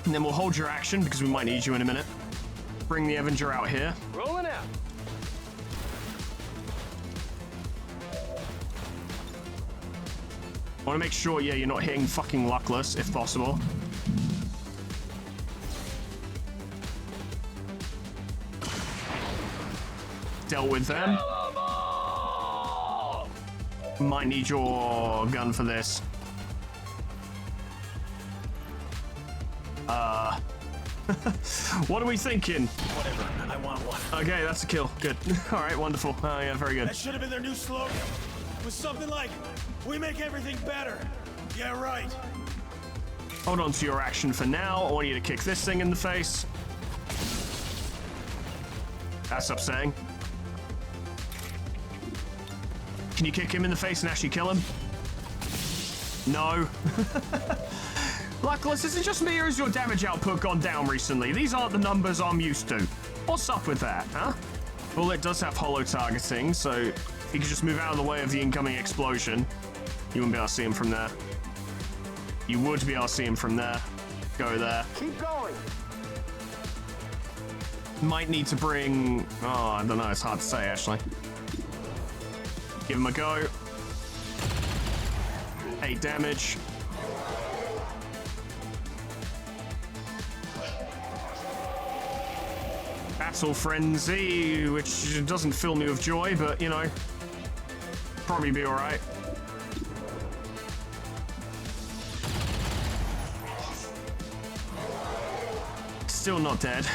And then we'll hold your action because we might need you in a minute. Bring the Avenger out here. Rolling out. I want to make sure, yeah, you're not hitting fucking Luckless, if possible. Dealt with them. Might need your gun for this. What are we thinking? Whatever. I want one. Okay, that's a kill. Good. All right, wonderful. Yeah, very good. That should have been their new slogan. It was something like, "We make everything better." Yeah, right. Hold on to your action for now. I want you to kick this thing in the face. That's upsetting. Can you kick him in the face and actually kill him? No. Luckless, is it just me or has your damage output gone down recently? These aren't the numbers I'm used to. What's up with that, huh? Well, it does have holo targeting, so if you could just move out of the way of the incoming explosion, you wouldn't be able to see him from there. You would be able to see him from there. Go there. Keep going. Might need to bring... Oh, I don't know. It's hard to say, actually. Give him a go. 8 damage. Battle Frenzy, which doesn't fill me with joy, but, you know, probably be alright. Still not dead.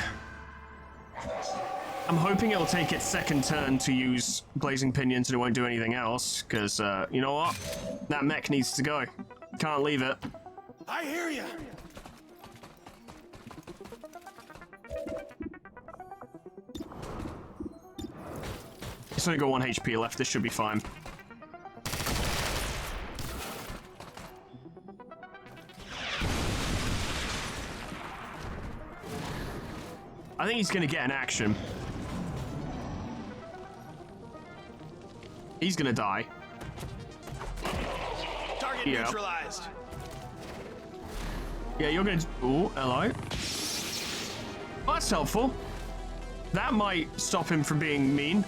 I'm hoping it'll take its second turn to use Blazing Pinions and it won't do anything else, because, you know what? That mech needs to go. Can't leave it. I hear you. It's only got 1 HP left. This should be fine. I think he's going to get an action. He's going to die. Target neutralized. Yeah, you're going to... Ooh, hello. Oh, that's helpful. That might stop him from being mean.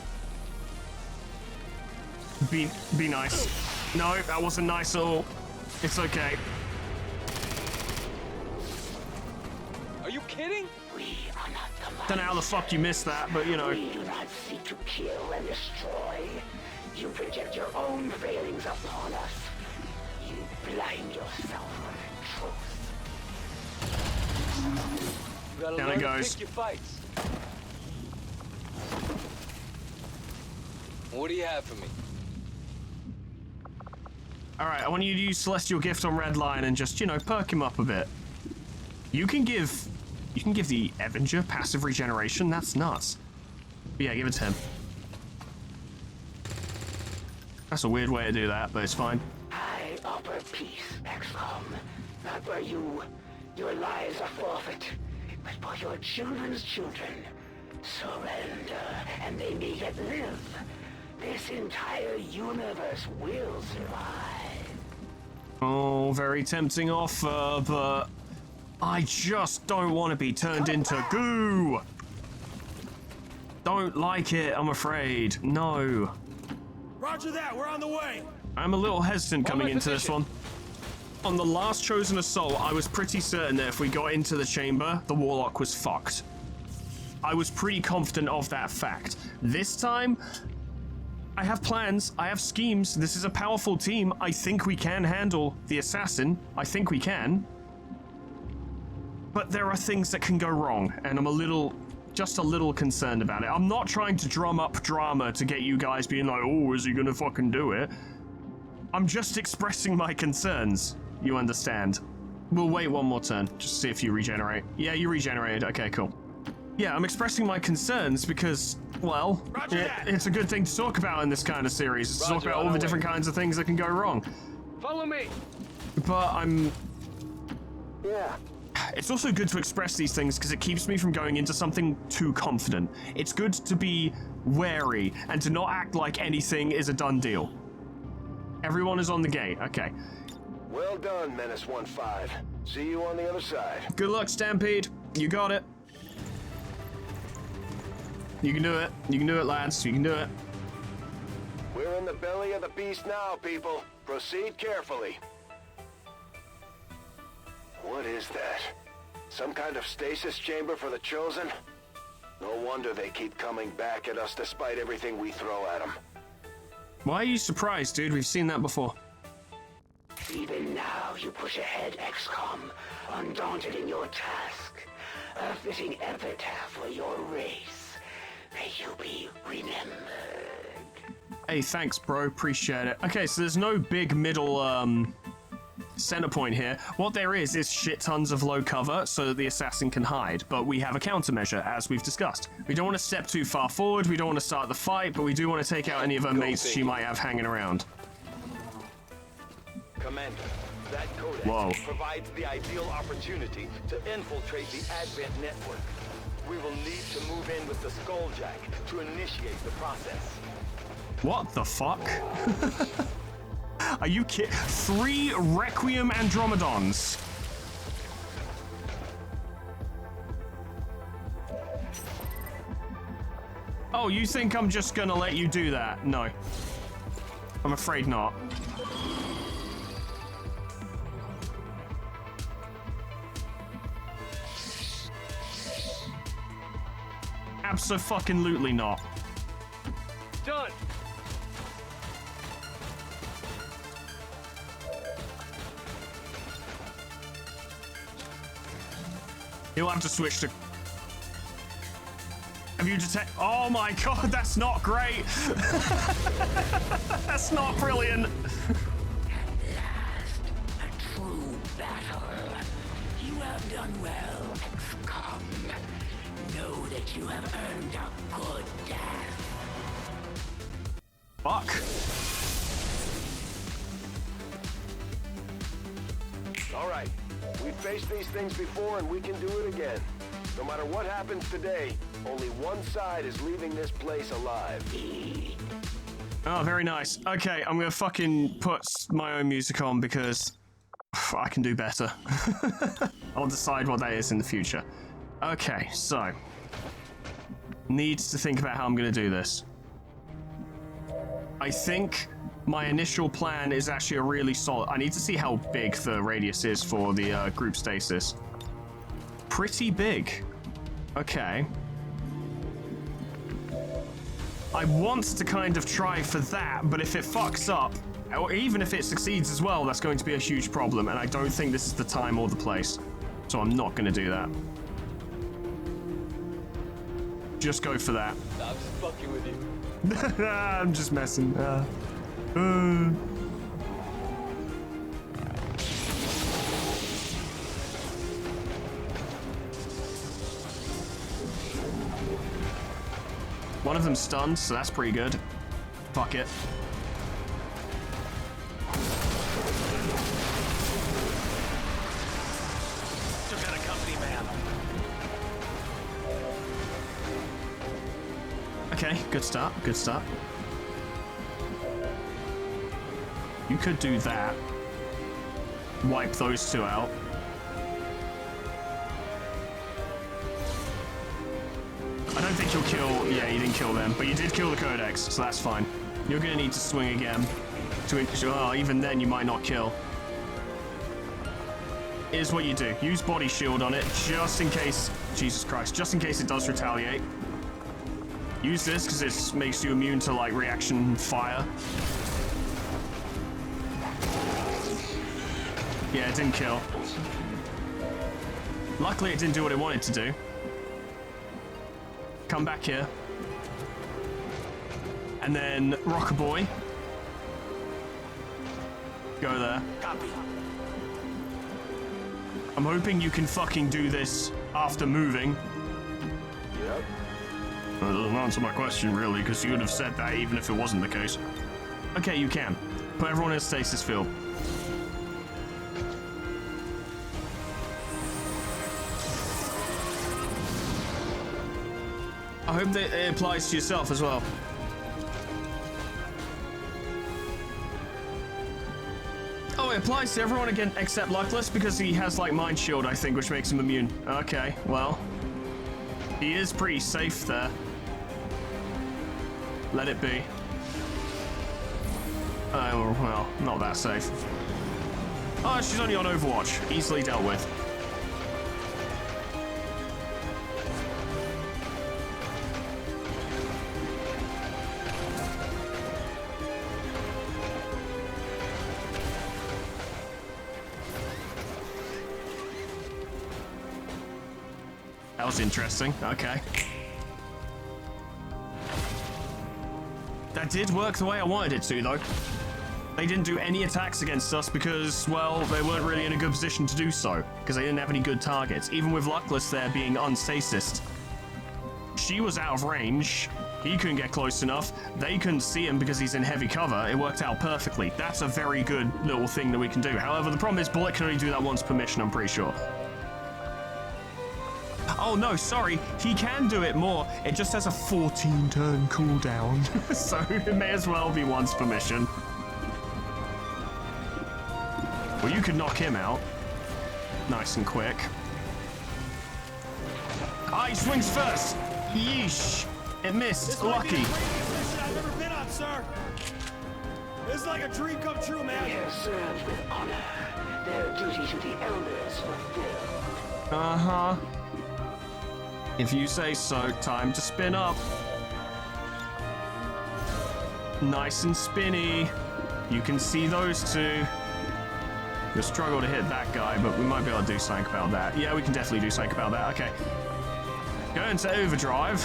Be nice. No, that wasn't nice at all. It's okay. Are you kidding? We are not the Don't know how the fuck you missed that, but you know. We do not seek to kill and destroy. You project your own failings upon us. You blind yourself with truth. You gotta Down learn it goes. to pick your fights. What do you have for me? Alright, I want you to use Celestial Gift on Red Lion and just, you know, perk him up a bit. You can give the Avenger passive regeneration. That's nuts. But yeah, give it to him. That's a weird way to do that, but it's fine. I offer peace, XCOM. Not for you. Your lives are forfeit. But for your children's children. Surrender, and they may yet live. This entire universe will survive. Oh, very tempting offer, but I just don't want to be turned into goo. Don't like it, I'm afraid. No. Roger that. We're on the way. I'm a little hesitant coming into this one. On the last Chosen Assault, I was pretty certain that if we got into the chamber, the Warlock was fucked. I was pretty confident of that fact. This time, I have plans, I have schemes. This is a powerful team. I think we can handle the assassin. I think we can. but there are things that can go wrong, and I'm just a little concerned about it. I'm not trying to drum up drama to get you guys being like, oh, is he gonna fucking do it? I'm just expressing my concerns. You understand? We'll wait one more turn, just to see if you regenerate. Yeah, you regenerated. Okay, cool. Yeah, I'm expressing my concerns because, well, it's a good thing to talk about in this kind of series. It's to talk about all the different kinds of things that can go wrong. Follow me. But Yeah. it's also good to express these things because it keeps me from going into something too confident. It's good to be wary and to not act like anything is a done deal. Everyone is on the gate. Okay. Well done, Menace 1-5. See you on the other side. Good luck, Stampede. You got it. You can do it. You can do it, lads. You can do it. We're in the belly of the beast now, people. Proceed carefully. What is that? Some kind of stasis chamber for the Chosen? No wonder they keep coming back at us despite everything we throw at them. Why are you surprised, dude? We've seen that before. Even now you push ahead, XCOM, undaunted in your task. A fitting epitaph for your race. May you be remembered. Hey, thanks, bro. Appreciate it. Okay, so there's no big middle, center point here. What there is shit tons of low cover so that the assassin can hide, but we have a countermeasure, as we've discussed. We don't want to step too far forward, we don't want to start the fight, but we do want to take out any of her mates she might have hanging around. Commander, that Whoa. codex provides the ideal opportunity to infiltrate the Advent network. We will need to move in with the Skulljack to initiate the process. What the fuck? Are you kidding? 3 Requiem Andromedons. Oh, you think I'm just gonna let you do that? No. I'm afraid not. Abso-fucking-lutely not. Done. He'll have to switch to... Have you detect... Oh my god, that's not great! That's not brilliant! At last, a true battle. You have done well, XCOM. Know that you have earned a good death. Fuck. All right. We've faced these things before and we can do it again. No matter what happens today, only one side is leaving this place alive. Oh, very nice. Okay, I'm gonna fucking put my own music on because I can do better. I'll decide what that is in the future. Okay, so needs to think about how I'm gonna do this. I think my initial plan is actually a really solid... I need to see how big the radius is for the group stasis. Pretty big. Okay. I want to kind of try for that, but if it fucks up, or even if it succeeds as well, that's going to be a huge problem, and I don't think this is the time or the place. So I'm not going to do that. Just go for that. I'm just fucking with you. I'm just messing. One of them's stunned, so that's pretty good. Fuck it. Still got a company man. Okay, good start, good start. You could do that. Wipe those 2 out. I don't think you'll kill... Yeah, you didn't kill them, but you did kill the Codex, so that's fine. You're gonna need to swing again. Oh, even then you might not kill. Here's what you do. Use body shield on it, just in case... Jesus Christ, just in case it does retaliate. Use this, because it makes you immune to, like, reaction fire. Yeah, it didn't kill. Luckily, it didn't do what it wanted to do. Come back here. And then Rocker Boy. Go there. Copy. I'm hoping you can fucking do this after moving. Yep. That doesn't answer my question, really, because you would have said that even if it wasn't the case. Okay, you can. Put everyone in a stasis field. I hope that it applies to yourself as well. Oh, it applies to everyone again except Luckless because he has like Mind Shield, I think, which makes him immune. Okay, well, he is pretty safe there. Let it be. Oh, well, not that safe. Oh, she's only on Overwatch. Easily dealt with. That was interesting. Okay. That did work the way I wanted it to, though. They didn't do any attacks against us because, well, they weren't really in a good position to do so, because they didn't have any good targets. Even with Luckless there being unstasised. She was out of range. He couldn't get close enough. They couldn't see him because he's in heavy cover. It worked out perfectly. That's a very good little thing that we can do. However, the problem is Bullet can only do that once per mission, I'm pretty sure. Oh no, sorry, he can do it more. It just has a 14-turn cooldown, so it may as well be once per mission. Well, you could knock him out. Nice and quick. Ah, he swings first! Yeesh! It missed. This Lucky. might be the greatest mission I've ever been on, sir. This is like a dream come true, man. They have served with honor. Their duty to the elders fulfilled. Uh-huh. If you say so, time to spin up. Nice and spinny. You can see those two. You'll struggle to hit that guy, but we might be able to do something about that. Yeah, we can definitely do something about that. Okay. Go into overdrive.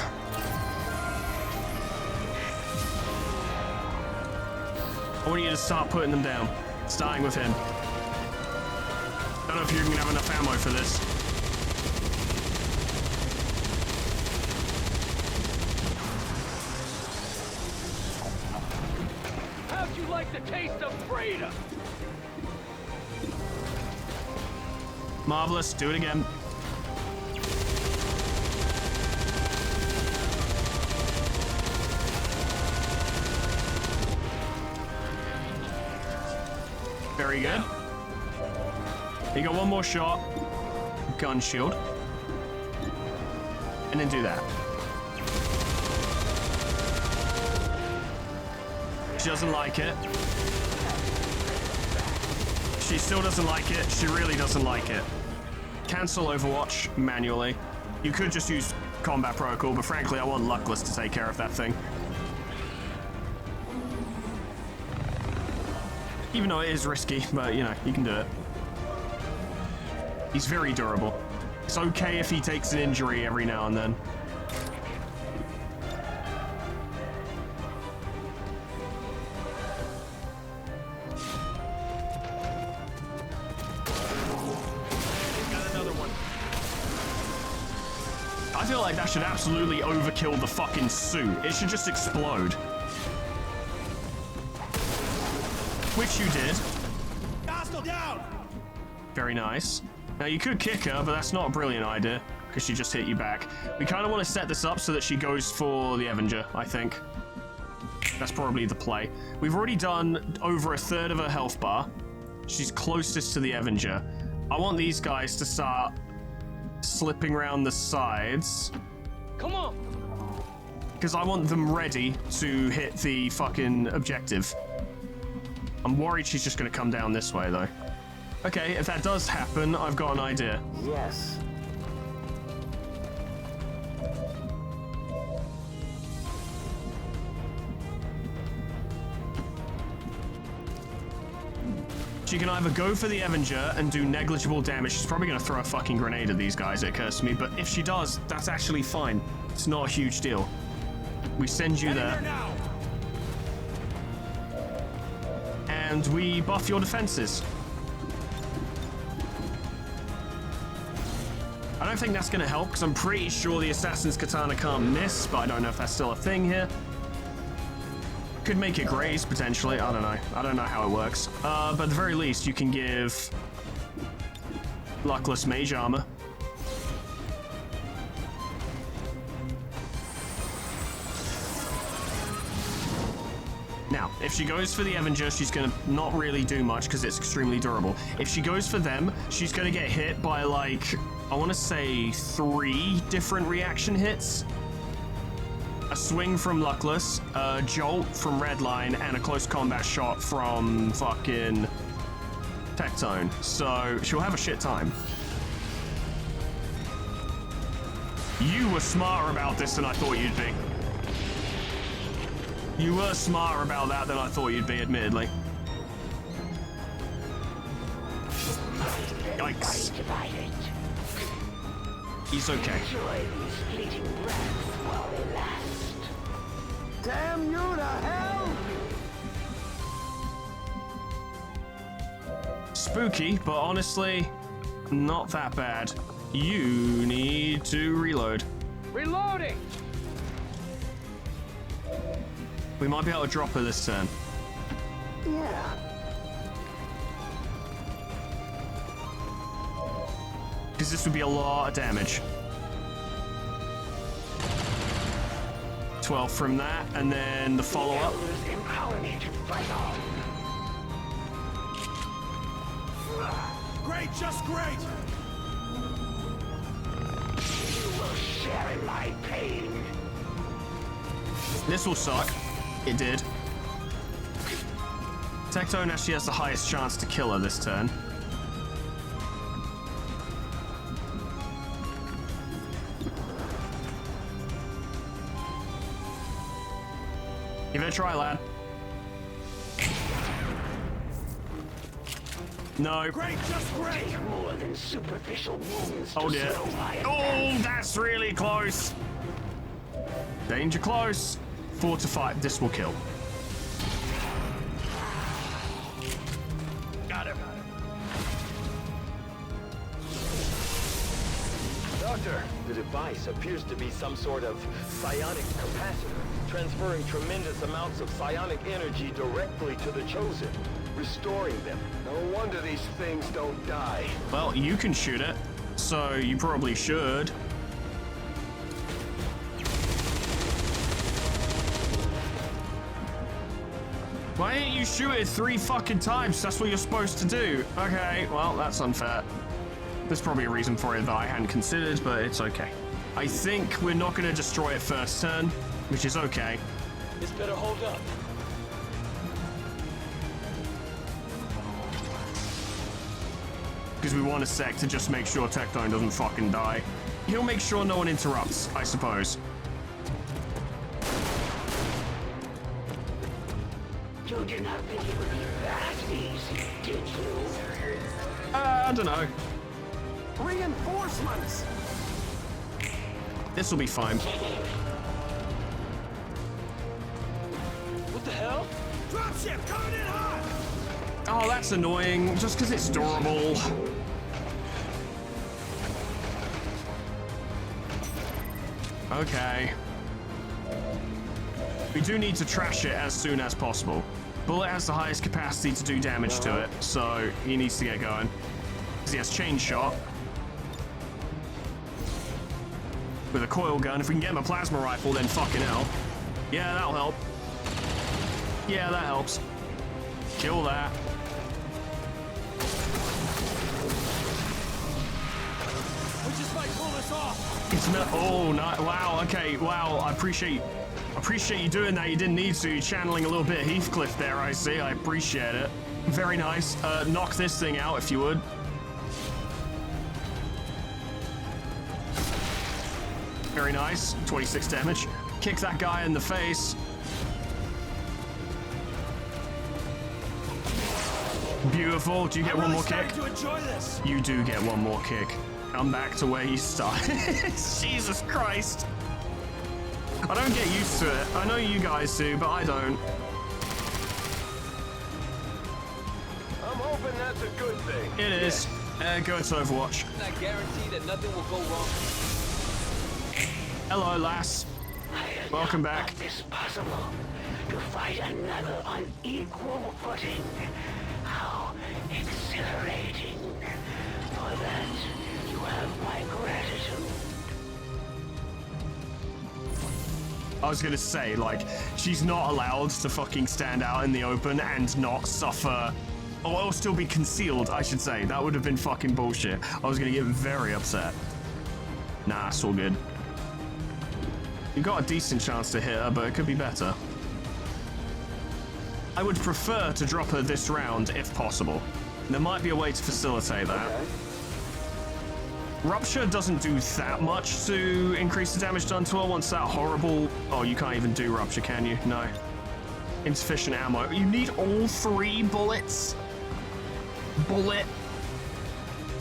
I want you to start putting them down. Starting with him. Don't know if you're going to have enough ammo for this. How'd you like the taste of freedom? Marvelous. Do it again. Very good. You got one more shot. Gun shield. And then do that. She doesn't like it. She still doesn't like it. She really doesn't like it. Cancel Overwatch manually. You could just use combat protocol, but frankly, I want Luckless to take care of that thing. Even though it is risky, but you know, you can do it. He's very durable. It's okay if he takes an injury every now and then. I feel like that should absolutely overkill the fucking suit. It should just explode. Which you did. Hostile down! Very nice. Now you could kick her, but that's not a brilliant idea, because she just hit you back. We kind of want to set this up so that she goes for the Avenger, I think. That's probably the play. We've already done over a third of her health bar. She's closest to the Avenger. I want these guys to start slipping around the sides. Come on! Because I want them ready to hit the fucking objective. I'm worried she's just going to come down this way, though. Okay, if that does happen, I've got an idea. Yes. She can either go for the Avenger and do negligible damage. She's probably going to throw a fucking grenade at these guys, it occurs to me. But if she does, that's actually fine. It's not a huge deal. We send you there. And we buff your defenses. I don't think that's going to help, because I'm pretty sure the Assassin's Katana can't miss, but I don't know if that's still a thing here. Could make it graze, potentially. I don't know. I don't know how it works. But at the very least, you can give Luckless Mage Armor. Now, if she goes for the Avenger, she's going to not really do much because it's extremely durable. If she goes for them, she's going to get hit by, like, I want to say 3 different reaction hits. A swing from Luckless, a jolt from Redline, and a close combat shot from fucking Tectone. So she'll have a shit time. You were smarter about this than I thought you'd be. You were smarter about that than I thought you'd be, admittedly. Yikes. He's okay. Enjoy these fleeting breaths while they last. Damn you to hell! Spooky, but honestly, not that bad. You need to reload. Reloading! We might be able to drop her this turn. Yeah. Because this would be a lot of damage. 12 from that, and then the follow-up. Great, just great! You will share in my pain. This will suck. It did. Tectone actually has the highest chance to kill her this turn. Give it a try, lad. No. Great, just great! More than superficial wounds. Oh dear. Oh, that's really close. Danger close. 4 to 5. This will kill. Got him. Doctor, the device appears to be some sort of psionic capacitor, transferring tremendous amounts of psionic energy directly to the Chosen, restoring them. No wonder these things don't die. Well, you can shoot it, so you probably should. Why didn't you shoot it 3 fucking times? That's what you're supposed to do. Okay, well, that's unfair. There's probably a reason for it that I hadn't considered, but it's okay. I think we're not going to destroy it first turn, which is okay. This better hold up. Because we want a sec to just make sure Tectone doesn't fucking die. He'll make sure no one interrupts, I suppose. You did not think it would be that easy, did you? I don't know. Reinforcements! This will be fine. What the hell? Dropship coming in hot! Oh, that's annoying, just because it's durable. Okay. We do need to trash it as soon as possible. Bullet has the highest capacity to do damage to it, so he needs to get going. He has chain shot. With a coil gun, if we can get him a plasma rifle, then fucking hell. Yeah, that'll help. Yeah, that helps. Kill that. We just might pull this off! It's not. Oh, no! Wow. Okay. Wow. I appreciate you doing that. You didn't need to. You're channeling a little bit of Heathcliff there. I see. I appreciate it. Very nice. Knock this thing out if you would. Very nice. 26 damage. Kick that guy in the face. Beautiful. Do you get one more kick? To enjoy this. You do get one more kick. Come back to where you started. Jesus Christ. I don't get used to it. I know you guys do, but I don't. I'm hoping that's a good thing. It is. Go to Overwatch. I guarantee that nothing will go wrong. Hello, lass. Welcome back. It's possible to fight another on equal footing. How exhilarating. For that, you have my gratitude. I was gonna say, like, she's not allowed to fucking stand out in the open and not suffer, or still be concealed, I should say. That would have been fucking bullshit. I was gonna get very upset. Nah, it's all good. You got a decent chance to hit her, but it could be better. I would prefer to drop her this round if possible. There might be a way to facilitate that. Okay. Rupture doesn't do that much to increase the damage done to her once that horrible... Oh, you can't even do Rupture, can you? No. Insufficient ammo. You need all 3 bullets? Bullet?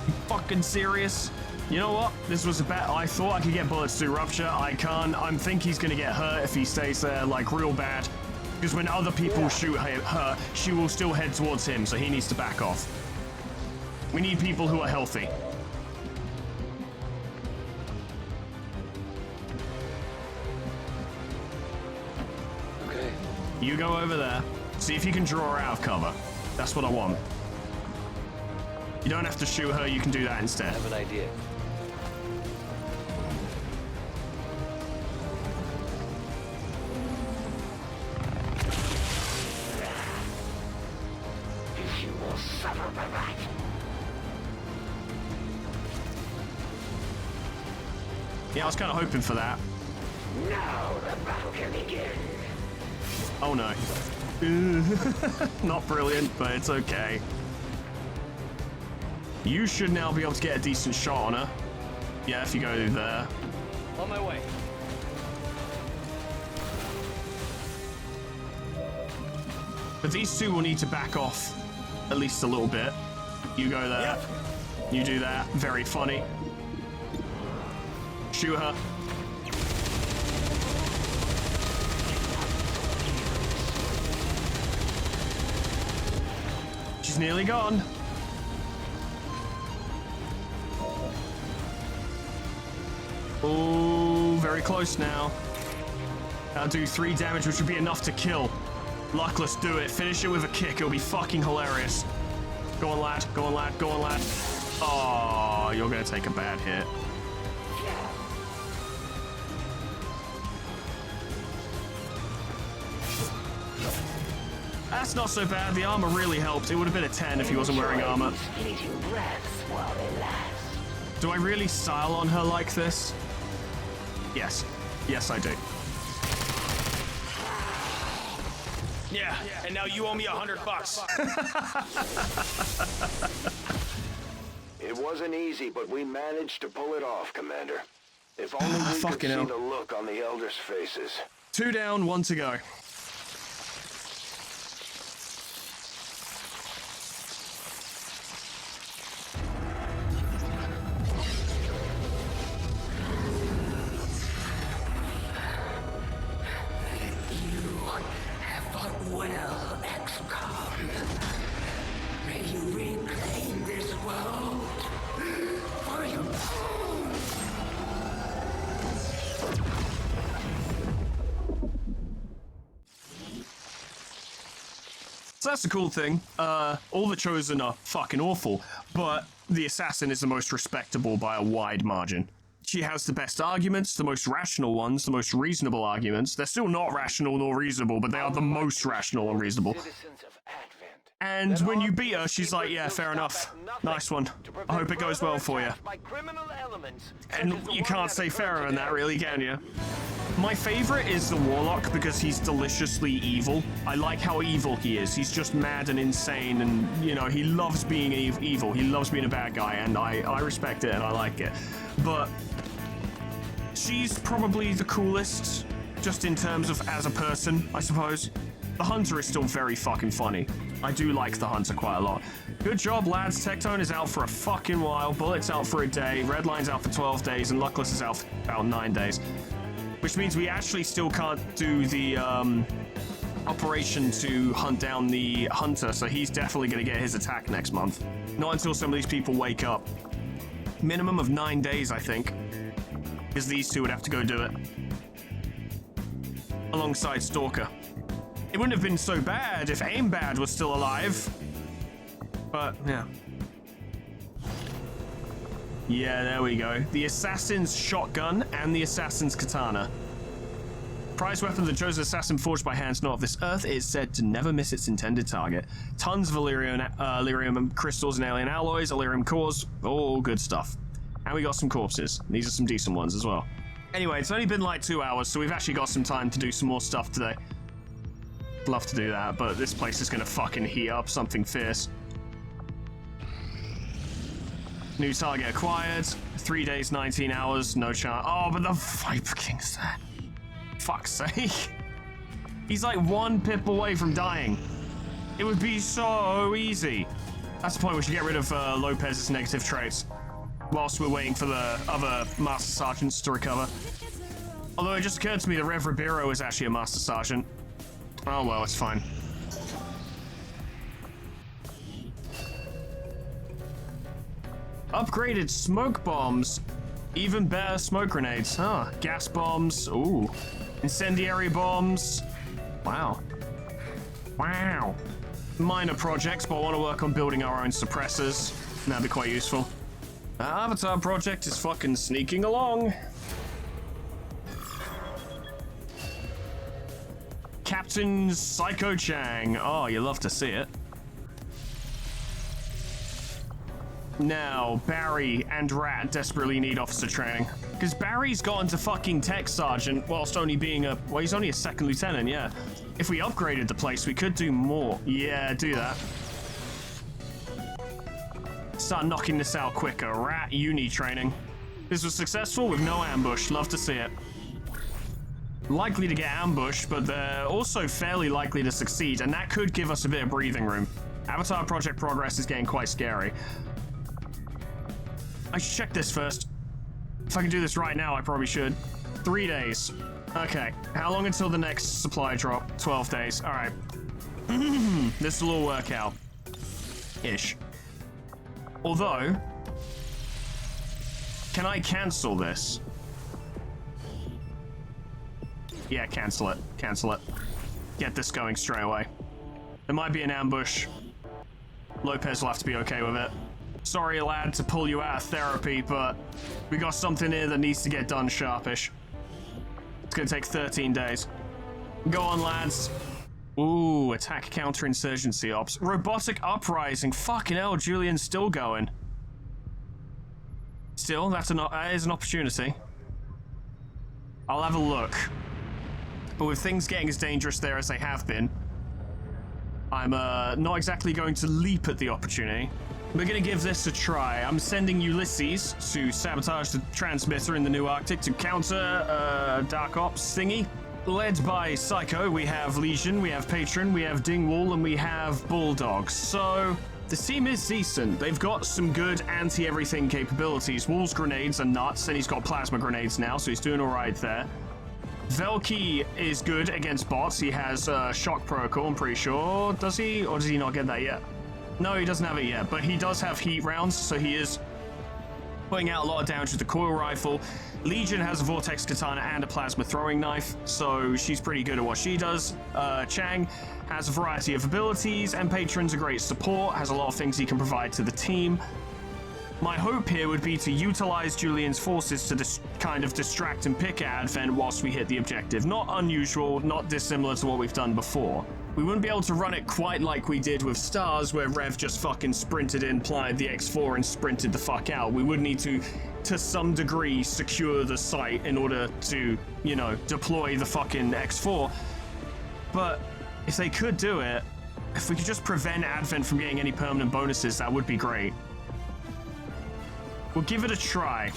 You fucking serious? You know what? This was a bet. I thought I could get bullets to Rupture. I can't. I think he's gonna get hurt if he stays there, like, real bad. Because when other people shoot her, she will still head towards him, so he needs to back off. We need people who are healthy. Okay. You go over there, see if you can draw her out of cover. That's what I want. You don't have to shoot her, you can do that I instead. have an idea. You will suffer my wrath. Yeah, I was kind of hoping for that. Now the battle can begin. Oh no. Not brilliant, but it's okay. You should now be able to get a decent shot on her. Yeah, if you go there. On my way. But these two will need to back off at least a little bit. You go there. You do that. Very funny. Shoot her. She's nearly gone. Oh, very close now. That'll do 3 damage, which would be enough to kill. Luckless, do it. Finish it with a kick. It'll be fucking hilarious. Go on, lad. Go on, lad. Go on, lad. Oh, you're gonna take a bad hit. That's not so bad. The armor really helped. It would have been a 10 if he wasn't wearing armor. Fleeting breaths while they last. Do I really style on her like this? Yes. Yes, I do. Yeah, and now you owe me $100. It wasn't easy, but we managed to pull it off, Commander. If only we could Fucking see hell. the look on the Elders' faces. 2 down, 1 to go. Well, XCOM, may you reclaim this world for your own. So that's the cool thing. All the Chosen are fucking awful, but the Assassin is the most respectable by a wide margin. She has the best arguments, the most rational ones, the most reasonable arguments. They're still not rational nor reasonable, but they are the most rational and reasonable. Citizens of Advent. And when you beat her, she's like, yeah, fair enough. Nice one. I hope it goes well for you. And you can't say fairer than that, really, can you? My favorite is the Warlock because he's deliciously evil. I like how evil he is. He's just mad and insane, and, you know, he loves being evil. He loves being a bad guy, and I respect it and I like it. But she's probably the coolest, just in terms of as a person, I suppose. The Hunter is still very fucking funny. I do like the Hunter quite a lot. Good job, lads. Tectone is out for a fucking while. Bullet's out for a day. Redline's out for 12 days. And Luckless is out for about 9 days. Which means we actually still can't do the operation to hunt down the Hunter. So he's definitely going to get his attack next month. Not until some of these people wake up. Minimum of 9 days, I think. Because these two would have to go do it. Alongside Stalker. It wouldn't have been so bad if Aimbad was still alive. But, yeah. Yeah, there we go. The Assassin's Shotgun and the Assassin's Katana. Prized weapon of the chosen assassin forged by hands not of this earth is said to never miss its intended target. Tons of Illyrium crystals and alien alloys, Illyrium cores, all good stuff. And we got some corpses. These are some decent ones as well. Anyway, it's only been like 2 hours, so we've actually got some time to do some more stuff today. Love to do that, but this place is gonna fucking heat up something fierce. New target acquired. 3 days, 19 hours, no chance. Oh, but the Viper King's there. Fuck's sake. He's like 1 pip away from dying. It would be so easy. That's the point we should get rid of Lopez's negative traits. Whilst we're waiting for the other Master Sergeants to recover. Although it just occurred to me that Rev Ribeiro is actually a Master Sergeant. Oh well, it's fine. Upgraded smoke bombs. Even better smoke grenades. Huh. Gas bombs. Ooh. Incendiary bombs. Wow. Wow. Minor projects, but I want to work on building our own suppressors. That'd be quite useful. Avatar project is fucking sneaking along. Captain Psycho Chang. Oh, you love to see it. Now, Barry and Rat desperately need officer training. Because Barry's gotten to fucking tech sergeant whilst only being a... Well, he's only a second lieutenant, yeah. If we upgraded the place, we could do more. Yeah, do that. Start knocking this out quicker. Rat uni training. This was successful with no ambush. Love to see it. Likely to get ambushed, but they're also fairly likely to succeed, and that could give us a bit of breathing room. Avatar project progress is getting quite scary. I should check this first. If I can do this right now, I probably should. 3 days. Okay. How long until the next supply drop? 12 days. All right. This will all work out. Ish. Although, can I cancel this? Yeah, cancel it. Cancel it. Get this going straight away. There might be an ambush. Lopez will have to be okay with it. Sorry, lad, to pull you out of therapy, but we got something here that needs to get done sharpish. It's gonna take 13 days. Go on, lads. Ooh, attack counterinsurgency ops. Robotic uprising. Fucking hell, Julian's still going. Still, that is an opportunity. I'll have a look. But with things getting as dangerous there as they have been, I'm not exactly going to leap at the opportunity. We're gonna give this a try. I'm sending Ulysses to sabotage the transmitter in the New Arctic to counter Dark Ops thingy. Led by Psycho, we have Legion, we have Patron, we have Dingwall, and we have Bulldog. So, the team is decent. They've got some good anti-everything capabilities. Wall's grenades are nuts, and he's got plasma grenades now, so he's doing alright there. Velky is good against bots. He has shock protocol, I'm pretty sure. Does he? Or does he not get that yet? No, he doesn't have it yet, but he does have heat rounds, so he is putting out a lot of damage with the coil rifle. Legion has a vortex katana and a plasma throwing knife, so she's pretty good at what she does. Chang has a variety of abilities, and Patron's a great support, has a lot of things he can provide to the team. My hope here would be to utilize Julian's forces to kind of distract and pick at Advent whilst we hit the objective. Not unusual, not dissimilar to what we've done before. We wouldn't be able to run it quite like we did with Stars, where Rev just fucking sprinted in, plied the X4, and sprinted the fuck out. We would need to some degree, secure the site in order to, you know, deploy the fucking X4. But if they could do it, if we could just prevent Advent from getting any permanent bonuses, that would be great. We'll give it a try.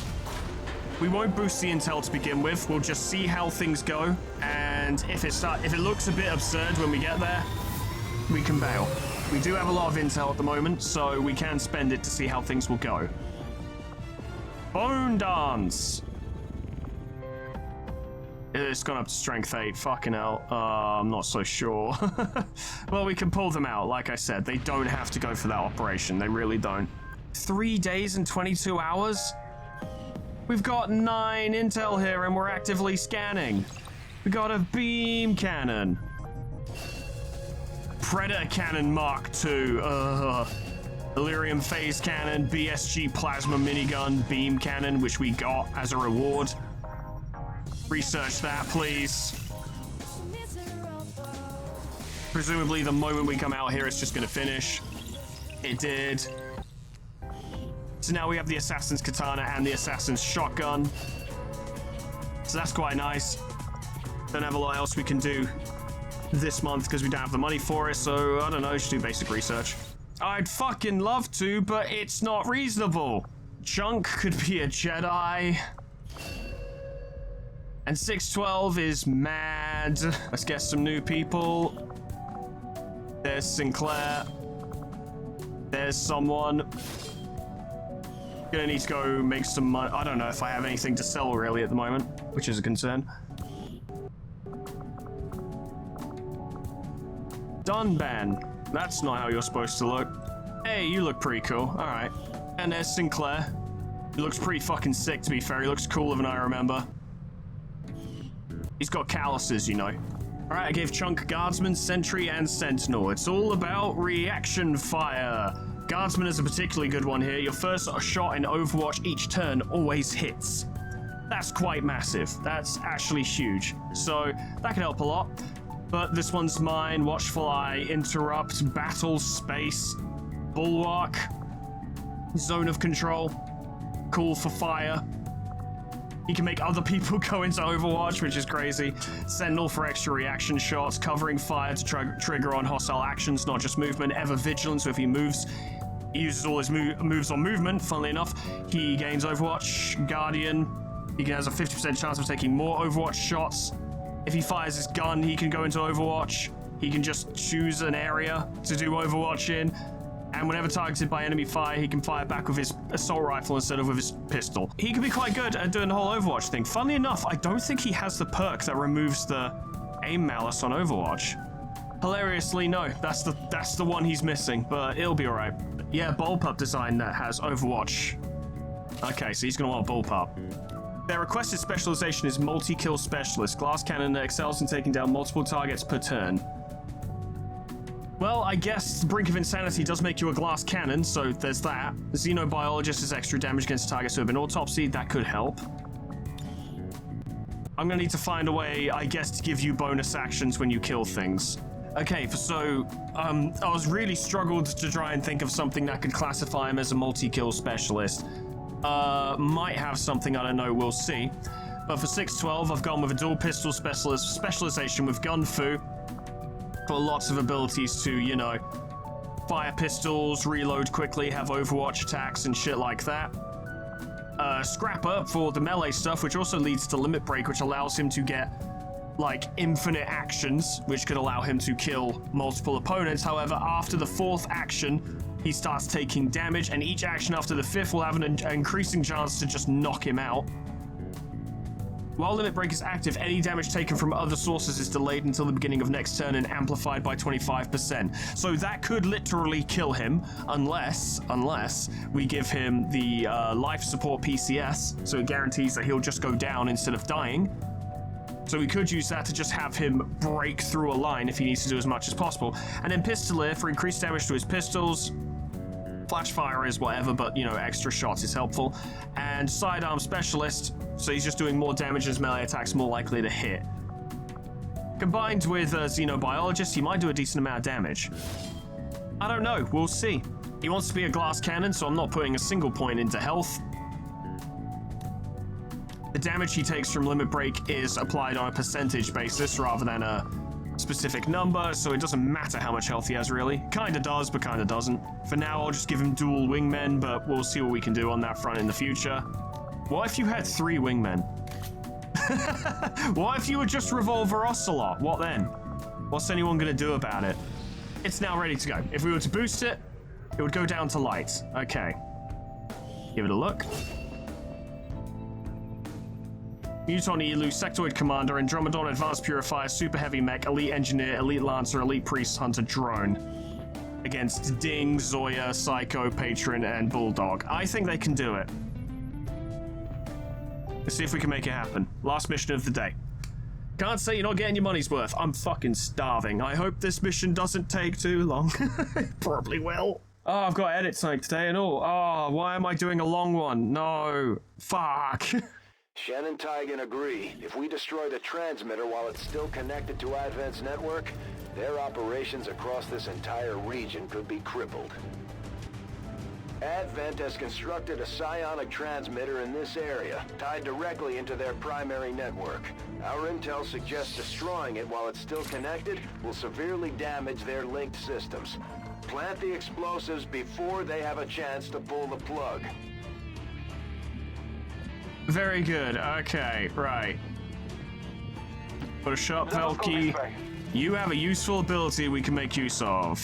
We won't boost the intel to begin with. We'll just see how things go, and And if it looks a bit absurd when we get there, we can bail. We do have a lot of intel at the moment, so we can spend it to see how things will go. Bone dance. It's gone up to strength 8. Fucking hell. I'm not so sure. Well, we can pull them out. Like I said, they don't have to go for that operation. They really don't. 3 days and 22 hours? We've got 9 intel here and we're actively scanning. We got a beam cannon. Predator cannon Mark II. Delirium phase cannon, BSG plasma minigun, beam cannon, which we got as a reward. Research that, please. Presumably the moment we come out here, it's just gonna finish. It did. So now we have the Assassin's Katana and the Assassin's Shotgun. So that's quite nice. Don't have a lot else we can do this month because we don't have the money for it, so I don't know, just do basic research. I'd fucking love to, but it's not reasonable. Chunk could be a Jedi. And 612 is mad. Let's get some new people. There's Sinclair. There's someone. Gonna need to go make some money. I don't know if I have anything to sell really at the moment, which is a concern. Dunban. That's not how you're supposed to look. Hey, you look pretty cool. All right. And there's Sinclair. He looks pretty fucking sick, to be fair. He looks cooler than I remember. He's got calluses, you know. All right, I gave Chunk Guardsman, Sentry, and Sentinel. It's all about reaction fire. Guardsman is a particularly good one here. Your first shot in Overwatch each turn always hits. That's quite massive. That's actually huge. So that can help a lot. But this one's mine. Watchful Eye, Interrupt, Battle, Space, Bulwark, Zone of Control, Cool for Fire. He can make other people go into Overwatch, which is crazy. Sentinel for extra reaction shots, covering fire to trigger on hostile actions, not just movement. Ever Vigilant, so if he moves, he uses all his moves on movement. Funnily enough, he gains Overwatch. Guardian, he has a 50% chance of taking more Overwatch shots. If he fires his gun, he can go into Overwatch. He can just choose an area to do Overwatch in. And whenever targeted by enemy fire, he can fire back with his assault rifle instead of with his pistol. He can be quite good at doing the whole Overwatch thing. Funnily enough, I don't think he has the perk that removes the aim malice on Overwatch. Hilariously, no. That's the one he's missing, but it'll be alright. Yeah, Bullpup design that has Overwatch. Okay, so he's gonna want a Bullpup. Their requested specialization is multi-kill specialist. Glass cannon that excels in taking down multiple targets per turn. Well, I guess Brink of Insanity does make you a glass cannon, so there's that. Xenobiologist is extra damage against targets who have been autopsied. That could help. I'm gonna need to find a way, I guess, to give you bonus actions when you kill things. Okay, so, I was really struggled to try and think of something that could classify him as a multi-kill specialist. Might have something, I don't know, we'll see. But for 612, I've gone with a dual pistol specialization with Gun Fu. For lots of abilities to, you know, fire pistols, reload quickly, have Overwatch attacks and shit like that. Scrapper for the melee stuff, which also leads to Limit Break, which allows him to get, like, infinite actions, which could allow him to kill multiple opponents. However, after the 4th action, he starts taking damage, and each action after the 5th will have an increasing chance to just knock him out. While Limit Break is active, any damage taken from other sources is delayed until the beginning of next turn and amplified by 25%. So that could literally kill him, unless we give him the life support PCS, so it guarantees that he'll just go down instead of dying. So we could use that to just have him break through a line if he needs to do as much as possible. And then Pistolier for increased damage to his pistols. Flash fire is whatever, but, you know, extra shots is helpful. And Sidearm Specialist, so he's just doing more damage and his melee attacks more likely to hit. Combined with Xenobiologist, he might do a decent amount of damage. I don't know, we'll see. He wants to be a glass cannon, so I'm not putting a single point into health. The damage he takes from Limit Break is applied on a percentage basis rather than a specific number, so it doesn't matter how much health he has, really. Kinda does, but kinda doesn't. For now, I'll just give him dual wingmen, but we'll see what we can do on that front in the future. What if you had 3 wingmen? What if you were just Revolver Ocelot? What then? What's anyone gonna do about it? It's now ready to go. If we were to boost it, it would go down to light. Okay. Give it a look. Muton Elu, Sectoid Commander, Andromedon Advanced Purifier, Super Heavy Mech, Elite Engineer, Elite Lancer, Elite Priest, Hunter, Drone. Against Ding, Zoya, Psycho, Patron, and Bulldog. I think they can do it. Let's see if we can make it happen. Last mission of the day. Can't say you're not getting your money's worth. I'm fucking starving. I hope this mission doesn't take too long. It probably will. Oh, I've got edit tonight today and all. Oh, why am I doing a long one? No. Fuck. Shen and Tygan agree. If we destroy the transmitter while it's still connected to Advent's network, their operations across this entire region could be crippled. Advent has constructed a psionic transmitter in this area, tied directly into their primary network. Our intel suggests destroying it while it's still connected will severely damage their linked systems. Plant the explosives before they have a chance to pull the plug. Very good. Okay, right. Push up, Velky. You have a useful ability we can make use of.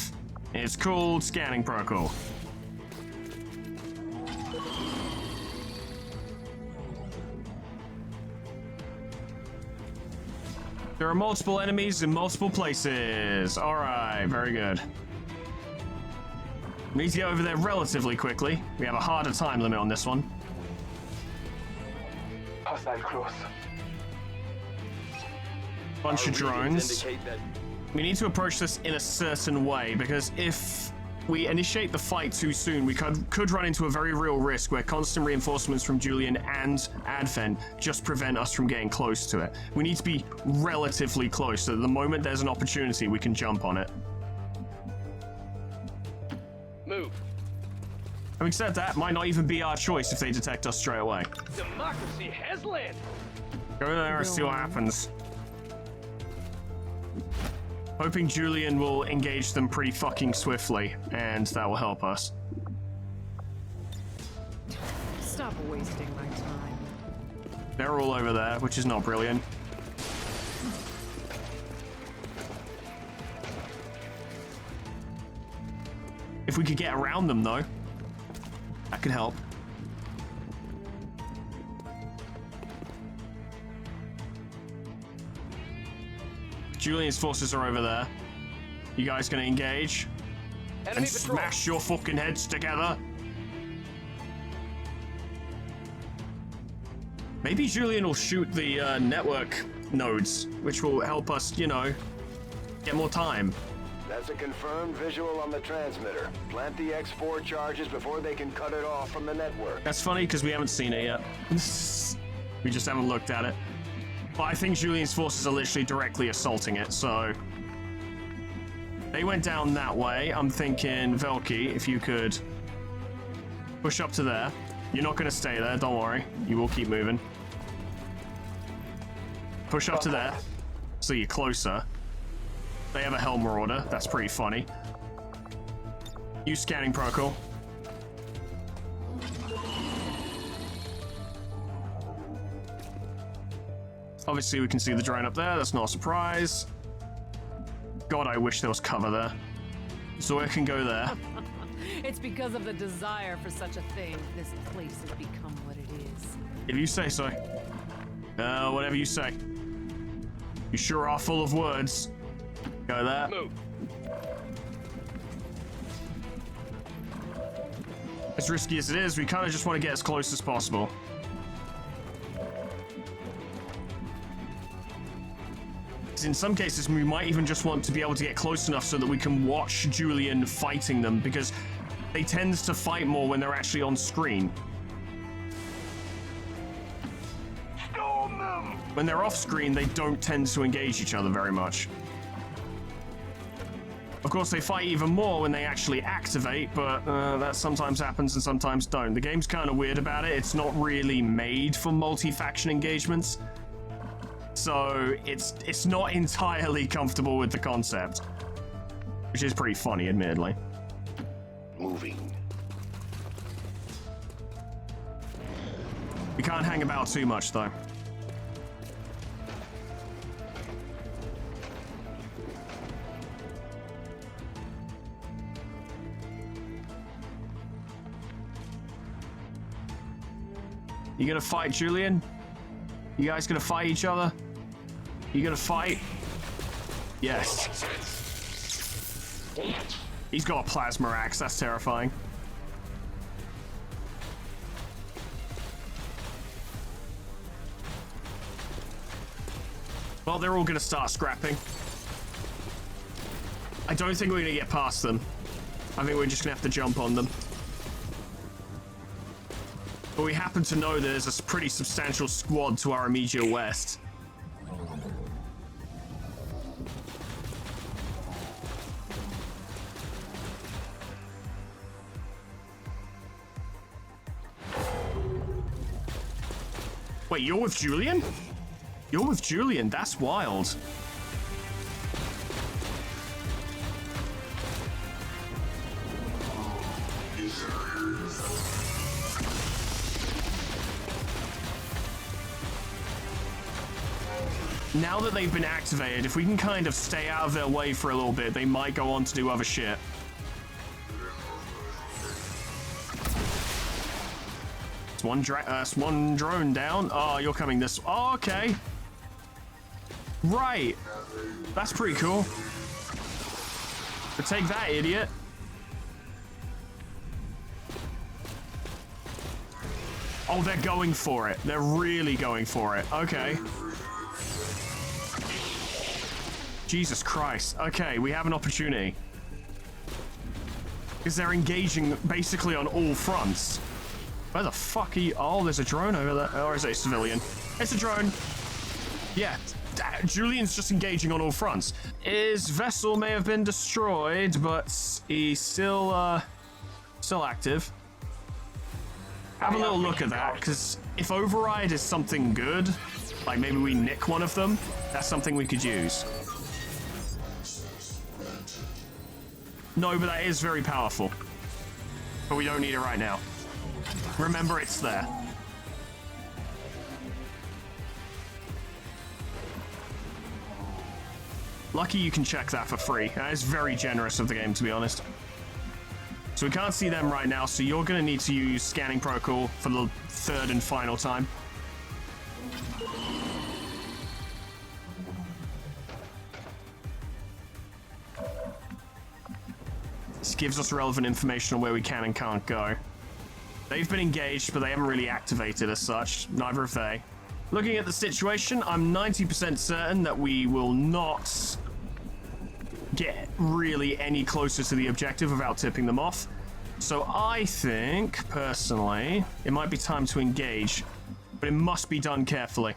It's called Scanning Protocol. There are multiple enemies in multiple places. Alright, very good. We need to get over there relatively quickly. We have a harder time limit on this one. Hostile close. Bunch of drones. We need to approach this in a certain way, because if we initiate the fight too soon, we could run into a very real risk where constant reinforcements from Julian and Advent just prevent us from getting close to it. We need to be relatively close, so that the moment there's an opportunity, we can jump on it. Move. Having said that, might not even be our choice if they detect us straight away. Democracy has landed. Go there and see what happens. Hoping Julian will engage them pretty fucking swiftly, and that will help us. Stop wasting my time. They're all over there, which is not brilliant. If we could get around them, though, that could help. Julian's forces are over there. You guys gonna engage? Enemy And patrol. smash your fucking heads together? Maybe Julian will shoot the network nodes, which will help us, you know, get more time. That's a confirmed visual on the transmitter. Plant the X4 charges before they can cut it off from the network. That's funny because we haven't seen it yet. We just haven't looked at it. But I think Julian's forces are literally directly assaulting it, so... They went down that way. I'm thinking, Velky, if you could push up to there. You're not going to stay there, don't worry. You will keep moving. Push up to there, so you're closer. They have a Hell Marauder. That's pretty funny. Use Scanning Protocol. Obviously, we can see the drone up there. That's not a surprise. God, I wish there was cover there. Zoya can go there. It's because of the desire for such a thing this place has become what it is. If you say so. Whatever you say. You sure are full of words. Go there. Move. As risky as it is, we kind of just want to get as close as possible. In some cases, we might even just want to be able to get close enough so that we can watch Julian fighting them, because they tend to fight more when they're actually on screen. Storm them! When they're off screen, they don't tend to engage each other very much. Of course, they fight even more when they actually activate, but that sometimes happens and sometimes don't. The game's kind of weird about it. It's not really made for multi-faction engagements. So it's not entirely comfortable with the concept, which is pretty funny, admittedly. Moving. We can't hang about too much, though. You gonna fight Julian? You guys gonna fight each other? You gonna fight? Yes. He's got a plasma axe. That's terrifying. Well, they're all gonna start scrapping. I don't think we're gonna get past them. I think we're just gonna have to jump on them. But we happen to know there's a pretty substantial squad to our immediate west. Wait, you're with Julian? You're with Julian, that's wild. Now that they've been activated, if we can kind of stay out of their way for a little bit, they might go on to do other shit. It's one drone down. Oh, you're coming this. Oh, okay. Right. That's pretty cool. But take that, idiot. Oh, they're going for it. They're really going for it. Okay. Jesus Christ. Okay, we have an opportunity. Because they're engaging basically on all fronts. Where the fuck are you? Oh, there's a drone over there. Or is it a civilian? It's a drone. Yeah, Julian's just engaging on all fronts. His vessel may have been destroyed, but he's still active. Have a little look at that, because if override is something good, like maybe we nick one of them, that's something we could use. No, but that is very powerful. But we don't need it right now. Remember, it's there. Lucky you can check that for free. That is very generous of the game, to be honest. So we can't see them right now, so you're going to need to use scanning protocol for the third and final time. This gives us relevant information on where we can and can't go. They've been engaged, but they haven't really activated as such. Neither have they. Looking at the situation, I'm 90% certain that we will not get really any closer to the objective without tipping them off. So I think, personally, it might be time to engage, but it must be done carefully.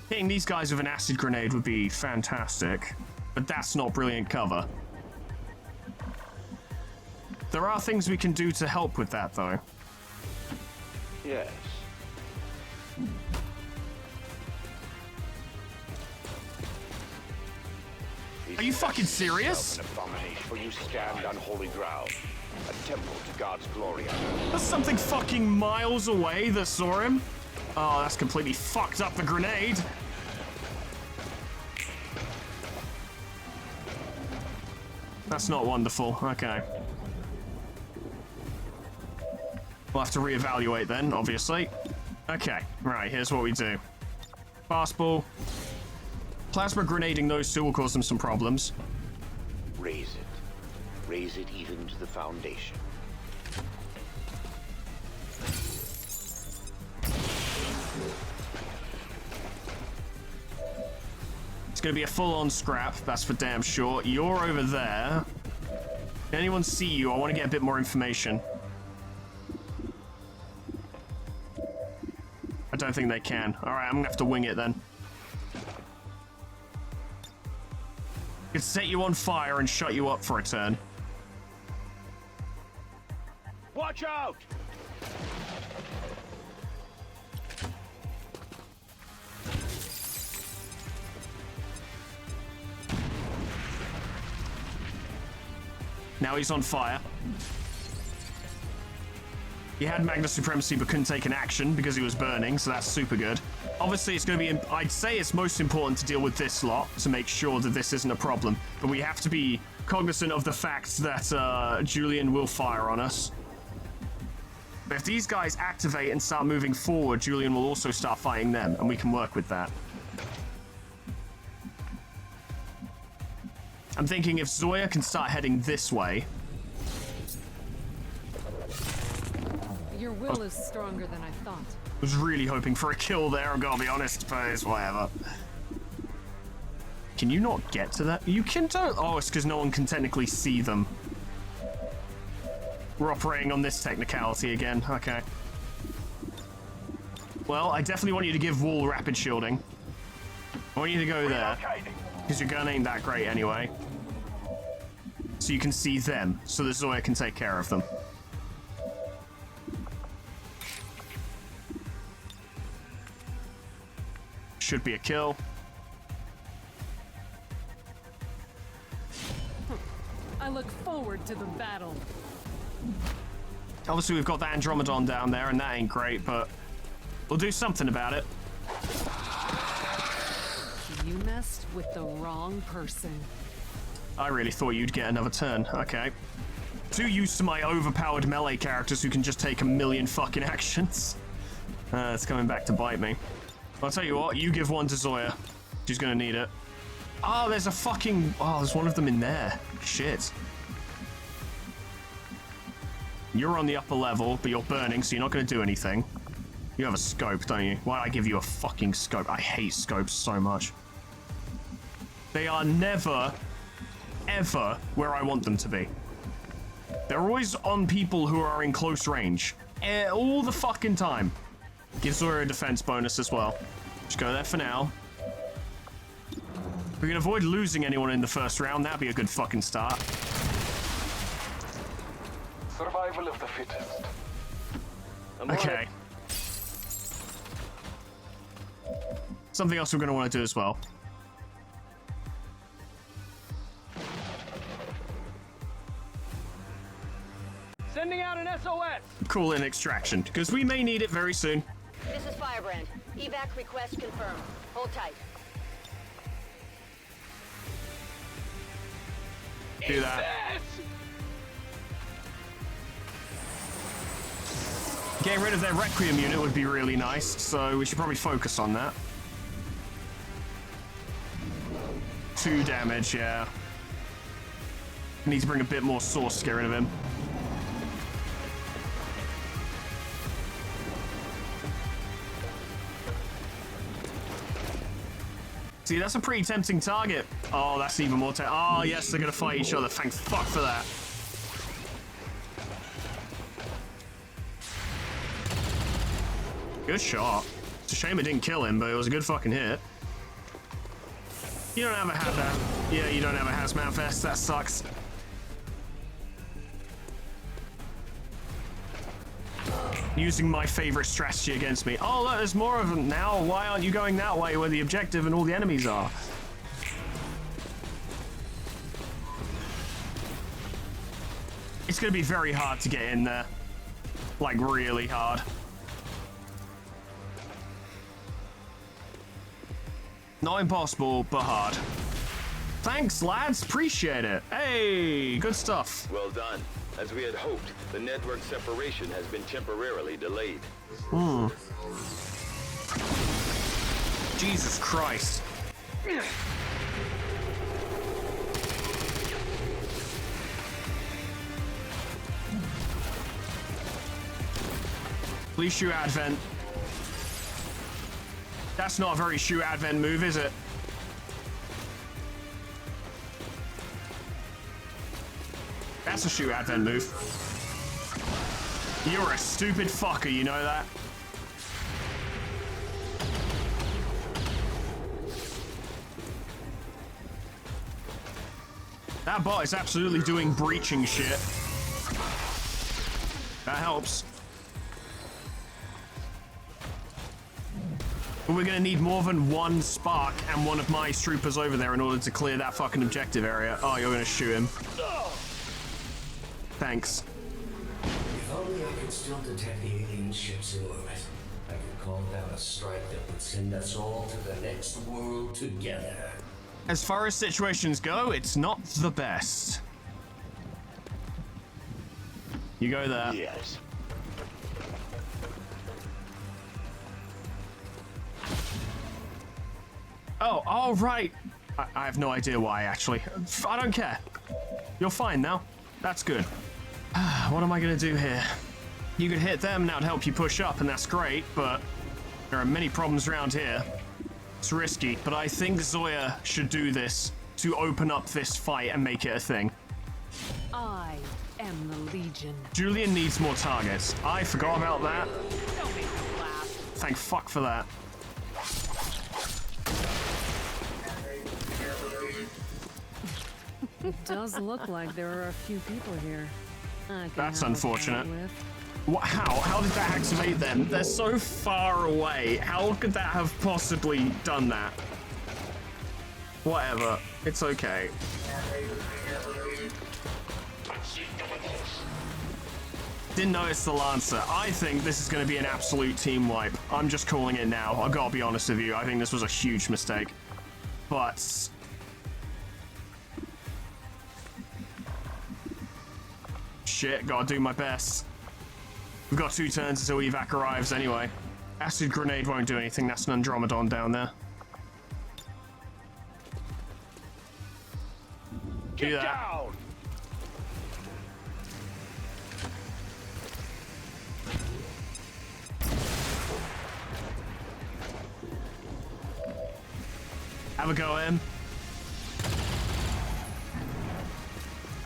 Hitting these guys with an acid grenade would be fantastic, but that's not brilliant cover. There are things we can do to help with that, though. Yes. Are you fucking serious? An abomination, for you stand on holy ground, a temple to God's glory. There's something fucking miles away that saw him. Oh, that's completely fucked up the grenade. That's not wonderful. Okay. We'll have to reevaluate then, obviously. Okay, right, here's what we do. Fastball. Plasma grenading those two will cause them some problems. Raise it. Raise it even to the foundation. It's going to be a full-on scrap, that's for damn sure. You're over there. Can anyone see you? I want to get a bit more information. I don't think they can. Alright, I'm going to have to wing it then. Could set you on fire and shut you up for a turn. Watch out! Now he's on fire. He had Magna Supremacy but couldn't take an action because he was burning, so that's super good. Obviously, it's going to be... I'd say it's most important to deal with this lot to make sure that this isn't a problem. But we have to be cognizant of the fact that Julian will fire on us. But if these guys activate and start moving forward, Julian will also start fighting them, and we can work with that. I'm thinking if Zoya can start heading this way... Your will is stronger than I thought. I was really hoping for a kill there, I'm gonna be honest, but it's whatever. Can you not get to that? You can do... Oh, it's because no one can technically see them. We're operating on this technicality again. Okay. Well, I definitely want you to give Wall rapid shielding. I want you to go there, because your gun ain't that great anyway. So you can see them, so that Zoya can take care of them. Should be a kill. I look forward to the battle. Obviously, we've got the Andromedon down there, and that ain't great, but we'll do something about it. You messed with the wrong person. I really thought you'd get another turn. Okay. Too used to my overpowered melee characters who can just take a million fucking actions. It's coming back to bite me. I'll tell you what, you give one to Zoya. She's gonna need it. Oh, there's a fucking... Oh, there's one of them in there. Shit. You're on the upper level, but you're burning, so you're not gonna do anything. You have a scope, don't you? Why'd I give you a fucking scope? I hate scopes so much. They are never, ever where I want them to be. They're always on people who are in close range. All the fucking time. Give Zoya a defense bonus as well. Just go there for now. We can avoid losing anyone in the first round. That'd be a good fucking start. Survival of the fittest. Okay. Something else we're going to want to do as well. Sending out an SOS. Call in extraction, because we may need it very soon. This is Firebrand. Evac request confirmed. Hold tight. Do that. Getting rid of their Requiem unit would be really nice, so we should probably focus on that. 2 damage, yeah. Need to bring a bit more source to get rid of him. See, that's a pretty tempting target. Oh, that's even more tempting. Oh, yes, they're gonna fight each other. Thank fuck for that. Good shot. It's a shame it didn't kill him, but it was a good fucking hit. You don't have a hazmat. Yeah, you don't have a hazmat vest. That sucks. Using my favorite strategy against me. Oh, look, there's more of them now. Why aren't you going that way where the objective and all the enemies are? It's going to be very hard to get in there. Like, really hard. Not impossible, but hard. Thanks, lads. Appreciate it. Hey, good stuff. Well done. As we had hoped, the network separation has been temporarily delayed. Jesus Christ. Please shoot Advent. That's not a very shoot Advent move, is it? That's a shoot Advent move. You're a stupid fucker, you know that? That bot is absolutely doing breaching shit. That helps. But we're gonna need more than one spark and one of my troopers over there in order to clear that fucking objective area. Oh, you're gonna shoot him. Thanks. If only I could still detect the alien ships in orbit, I could call down a strike that would send us all to the next world together. As far as situations go, it's not the best. You go there. Yes. Oh, right. I have no idea why, actually. I don't care. You're fine now. That's good. What am I gonna do here? You could hit them, and that would help you push up, and that's great, but there are many problems around here. It's risky, but I think Zoya should do this to open up this fight and make it a thing. I am the Legion. Julian needs more targets. I forgot about that. Don't make me laugh. Thank fuck for that. It does look like there are a few people here. That's unfortunate. What, how did that activate them? They're so far away. How could that have possibly done that? Whatever. It's okay. Didn't notice the Lancer. I think this is going to be an absolute team wipe. I'm just calling it now. I've got to be honest with you. I think this was a huge mistake. But... shit, gotta do my best. We've got 2 turns until evac arrives anyway. Acid grenade won't do anything. That's an Andromedon down there. Do that. Down. Have a go at him.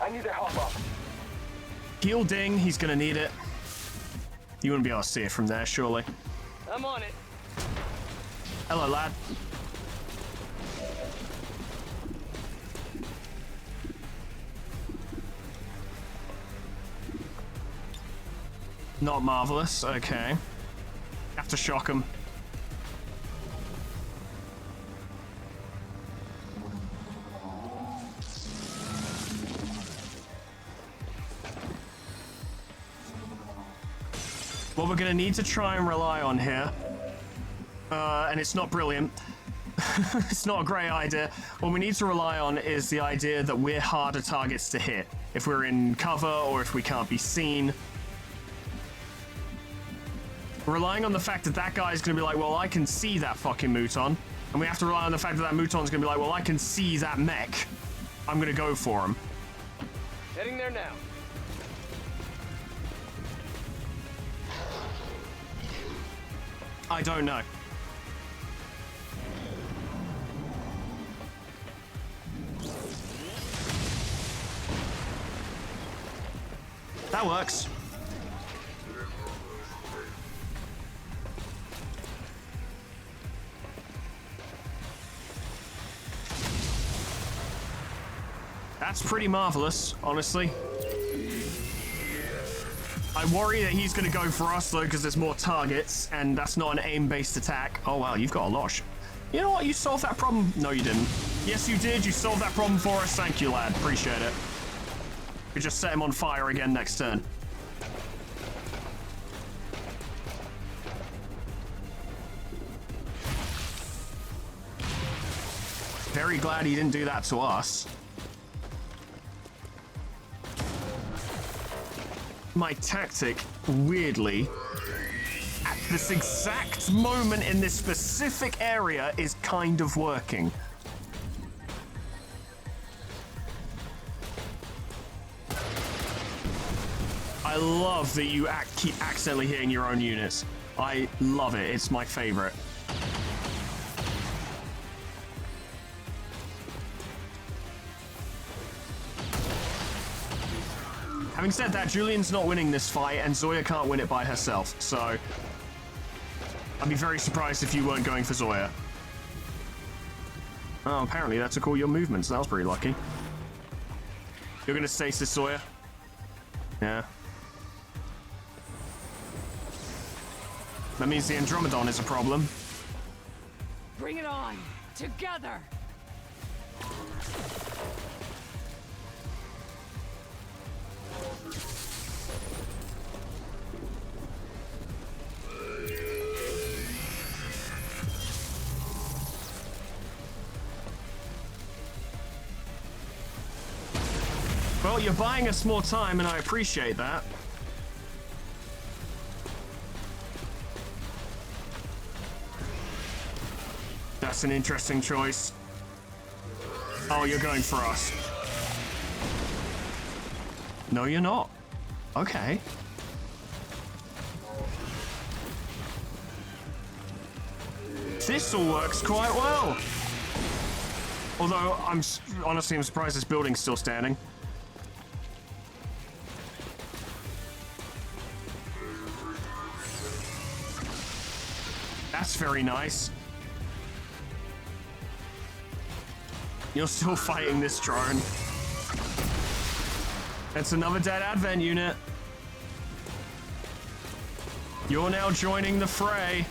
I need to help up. Heal ding, he's gonna need it. You wouldn't be able to see it from there, surely. I'm on it. Hello, lad. Not marvelous, okay. Have to shock him. What we're gonna need to try and rely on here, and it's not brilliant, it's not a great idea. What we need to rely on is the idea that we're harder targets to hit. If we're in cover or if we can't be seen. We're relying on the fact that that guy's gonna be like, well, I can see that fucking Mouton. And we have to rely on the fact that that Mouton's gonna be like, well, I can see that mech. I'm gonna go for him. Heading there now. I don't know. That works. That's pretty marvelous, honestly. I worry that he's going to go for us, though, because there's more targets, and that's not an aim-based attack. Oh, wow, you've got a lot. You know what? You solved that problem. No, you didn't. Yes, you did. You solved that problem for us. Thank you, lad. Appreciate it. We just set him on fire again next turn. Very glad he didn't do that to us. My tactic, weirdly, at this exact moment in this specific area is kind of working. I love that you keep accidentally hitting your own units. I love it. It's my favorite. Having said that, Julian's not winning this fight, and Zoya can't win it by herself, so I'd be very surprised if you weren't going for Zoya. Oh, apparently that took all your movements. That was pretty lucky. You're gonna stasis Zoya? Yeah. That means the Andromedon is a problem. Bring it on! Together! Well, you're buying us more time, and I appreciate that. That's an interesting choice. Oh, you're going for us. No, you're not. Okay. This all works quite well. Although, honestly, I'm surprised this building's still standing. That's very nice. You're still fighting this drone. It's another dead Advent unit. You're now joining the fray.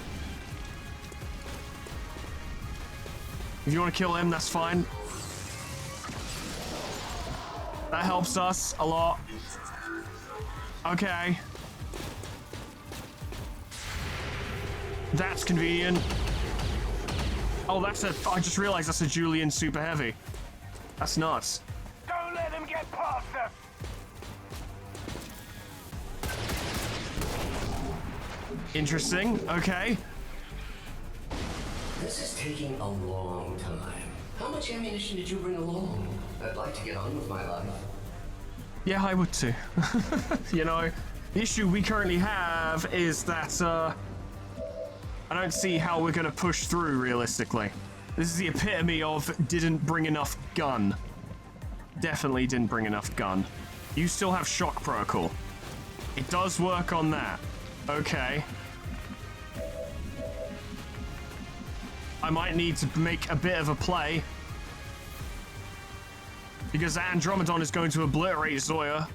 If you want to kill him, that's fine. That helps us a lot. Okay. That's convenient. Oh, I just realized that's a Julian super heavy. That's nuts. Don't let him get past us! Interesting. Okay. This is taking a long time. How much ammunition did you bring along? I'd like to get on with my life. Yeah, I would too. You know, the issue we currently have is that, I don't see how we're gonna push through realistically. This is the epitome of didn't bring enough gun. Definitely didn't bring enough gun. You still have shock protocol. It does work on that. Okay. I might need to make a bit of a play. Because that Andromedon is going to obliterate Zoya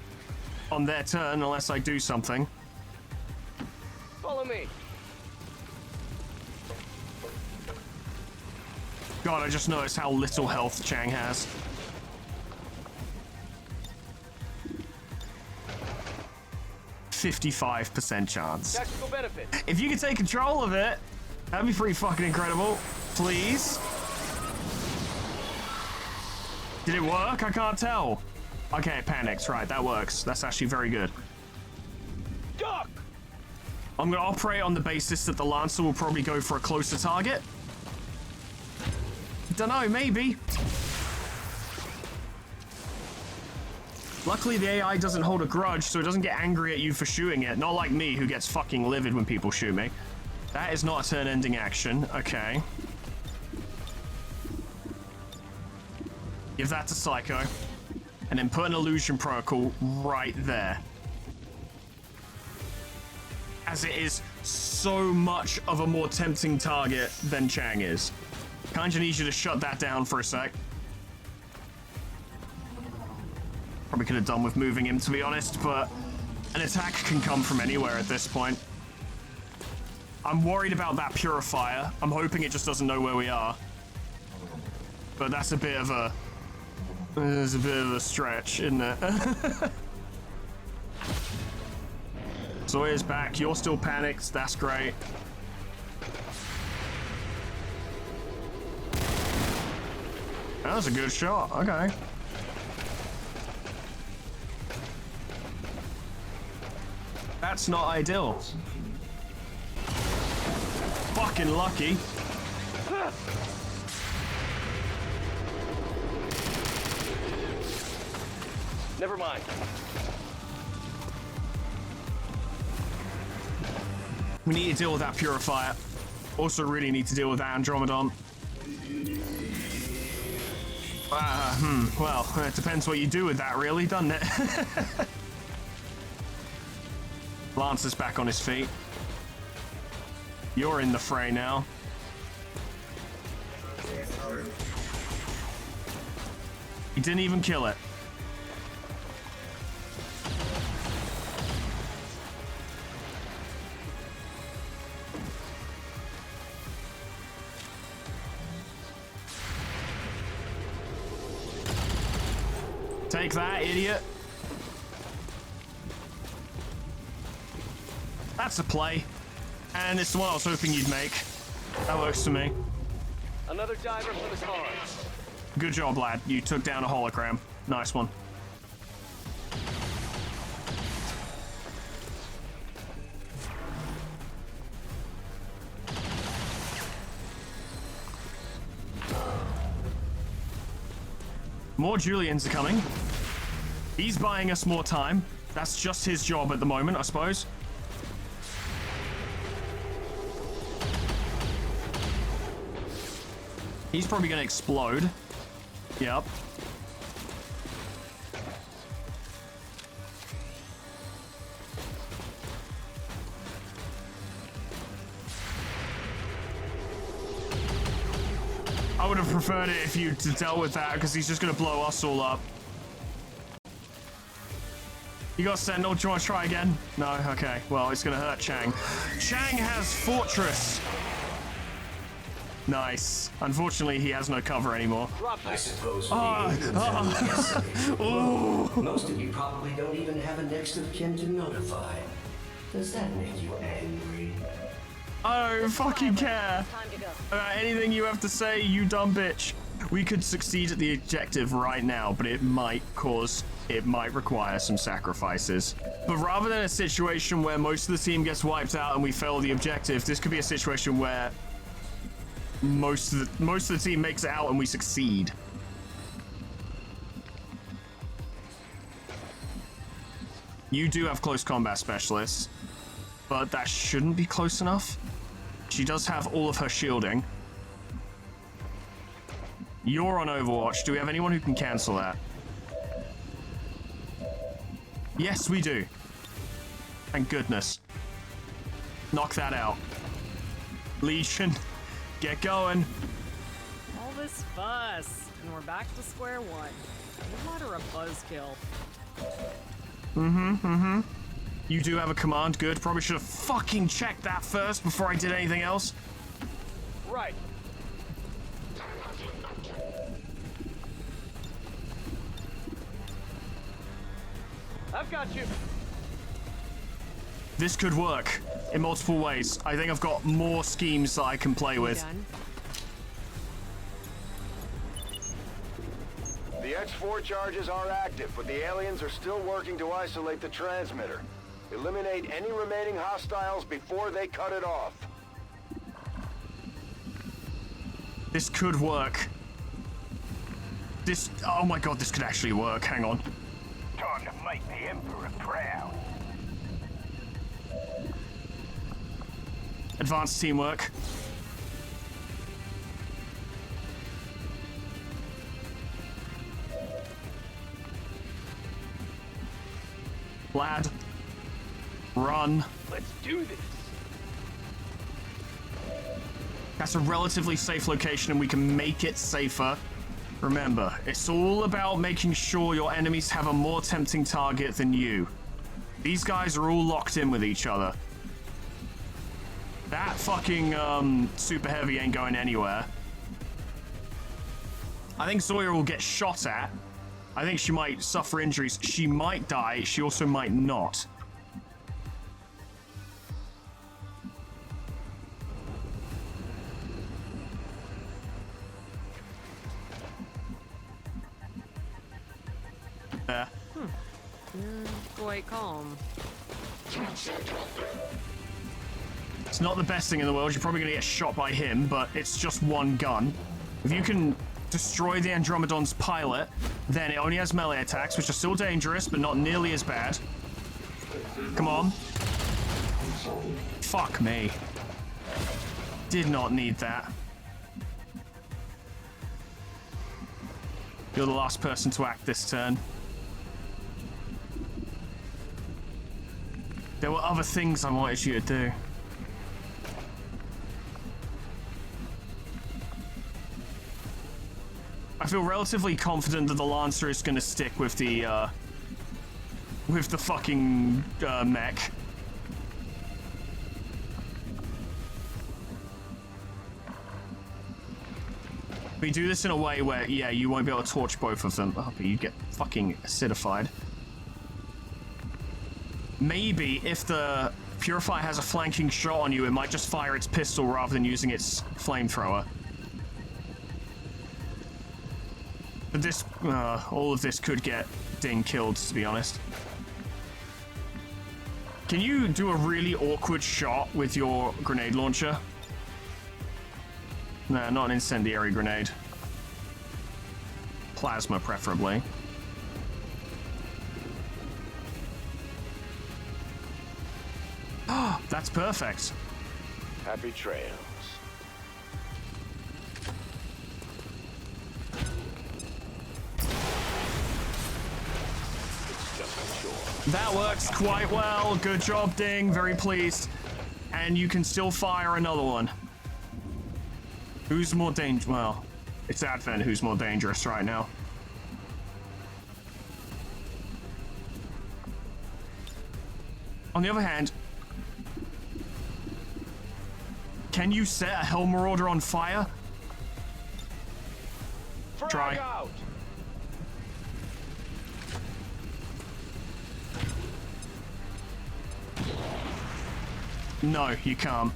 on their turn unless I do something. Follow me. God, I just noticed how little health Chang has. "55% chance. Tactical benefit. If you could take control of it, that'd be pretty fucking incredible. Please. Did it work? I can't tell. Okay, it panics. Right, that works. That's actually very good. Duck! I'm gonna operate on the basis that the Lancer will probably go for a closer target. Dunno, maybe. Luckily, the AI doesn't hold a grudge, so it doesn't get angry at you for shooting it. Not like me, who gets fucking livid when people shoot me. That is not a turn-ending action. Okay. Give that to Psycho. And then put an illusion protocol right there. As it is so much of a more tempting target than Chang is. Kinda need you to shut that down for a sec. Probably could have done with moving him, to be honest, but an attack can come from anywhere at this point. I'm worried about that purifier. I'm hoping it just doesn't know where we are. But that's a bit of a... There's a bit of a stretch, isn't it? Zoya's back. You're still panicked. That's great. That was a good shot. Okay. That's not ideal. Fucking lucky. Never mind. We need to deal with that purifier. Also really need to deal with that Andromedon. Well, it depends what you do with that, really, doesn't it? Lancer's back on his feet. You're in the fray now. He didn't even kill it. Take that, idiot. That's a play. And it's the one I was hoping you'd make. That works for me. Another diver from his arm. Good job, lad. You took down a hologram. Nice one. More Julians are coming. He's buying us more time. That's just his job at the moment, I suppose. He's probably gonna explode. Yep. I would have preferred it if you dealt with that, because he's just gonna blow us all up. You got Sentinel, do you want to try again? No? Okay, well, it's gonna hurt Chang. Chang has Fortress! Nice. Unfortunately, he has no cover anymore. I suppose most of you probably don't even have a next of kin to notify. Does that make you angry? I don't fucking care about anything you have to say, you dumb bitch. We could succeed at the objective right now, but it might require some sacrifices. But rather than a situation where most of the team gets wiped out and we fail the objective, this could be a situation where most of the team makes it out and we succeed. You do have close combat specialists, but that shouldn't be close enough. She does have all of her shielding. You're on Overwatch. Do we have anyone who can cancel that? Yes, we do. Thank goodness. Knock that out. Legion, get going. All this fuss, and we're back to square one. What are a buzzkill? You do have a command, good. Probably should have fucking checked that first before I did anything else. Right. I've got you. This could work in multiple ways. I think I've got more schemes that I can play with. Done. The X4 charges are active, but the aliens are still working to isolate the transmitter. Eliminate any remaining hostiles before they cut it off. This could work. Oh my god, this could actually work. Hang on. Time to make the Emperor proud. Advanced teamwork. Lad. Run. Let's do this. That's a relatively safe location and we can make it safer. Remember, it's all about making sure your enemies have a more tempting target than you. These guys are all locked in with each other. That fucking super heavy ain't going anywhere. I think Zoya will get shot at. I think she might suffer injuries. She might die. She also might not. There. Quite calm. It's not the best thing in the world. You're probably going to get shot by him, but it's just one gun. If you can destroy the Andromedon's pilot, then it only has melee attacks, which are still dangerous, but not nearly as bad. Come on. Fuck me. Did not need that. You're the last person to act this turn. There were other things I wanted you to do. I feel relatively confident that the Lancer is going to stick with the fucking mech. We do this in a way where, yeah, you won't be able to torch both of them. Oh, but you get fucking acidified. Maybe if the Purifier has a flanking shot on you, it might just fire its pistol rather than using its flamethrower. But this, all of this could get Ding killed, to be honest. Can you do a really awkward shot with your grenade launcher? No, not an incendiary grenade. plasma, preferably. That's perfect. Happy trails. It's just a chore. That works quite well. Good job, Ding. Very pleased. And you can still fire another one. Who's more dangerous? Well, it's Advent who's more dangerous right now. On the other hand, can you set a Hell Marauder on fire? Try. Out. No, you can't.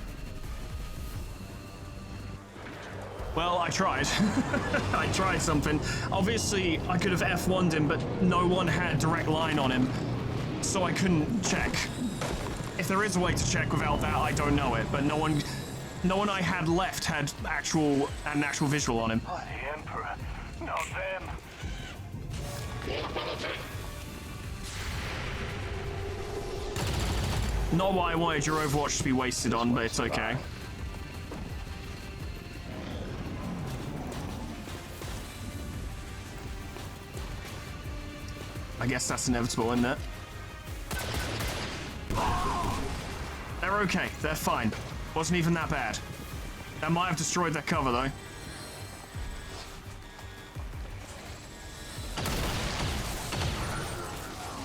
Well, I tried. I tried something. Obviously, I could have F1'd him, but no one had direct line on him, so I couldn't check. If there is a way to check without that, I don't know it, but no one I had left had an actual visual on him. Oh, the Emperor, not them. Not what I wanted your Overwatch to be wasted on, but it's okay. I guess that's inevitable, isn't it? They're okay. They're fine. Wasn't even that bad. That might have destroyed their cover, though.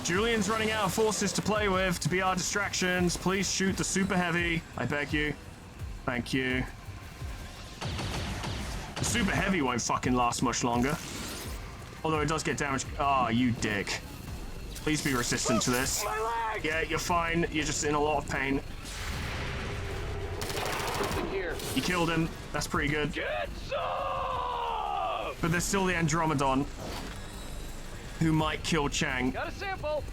Julian's running out of forces to play with to be our distractions. Please shoot the super heavy. I beg you. Thank you. The super heavy won't fucking last much longer. Although it does get damaged. Ah, oh, you dick. Please be resistant to this. Yeah, you're fine. You're just in a lot of pain. You killed him. That's pretty good. Get some! But there's still the Andromedon, who might kill Chang. Got a sample.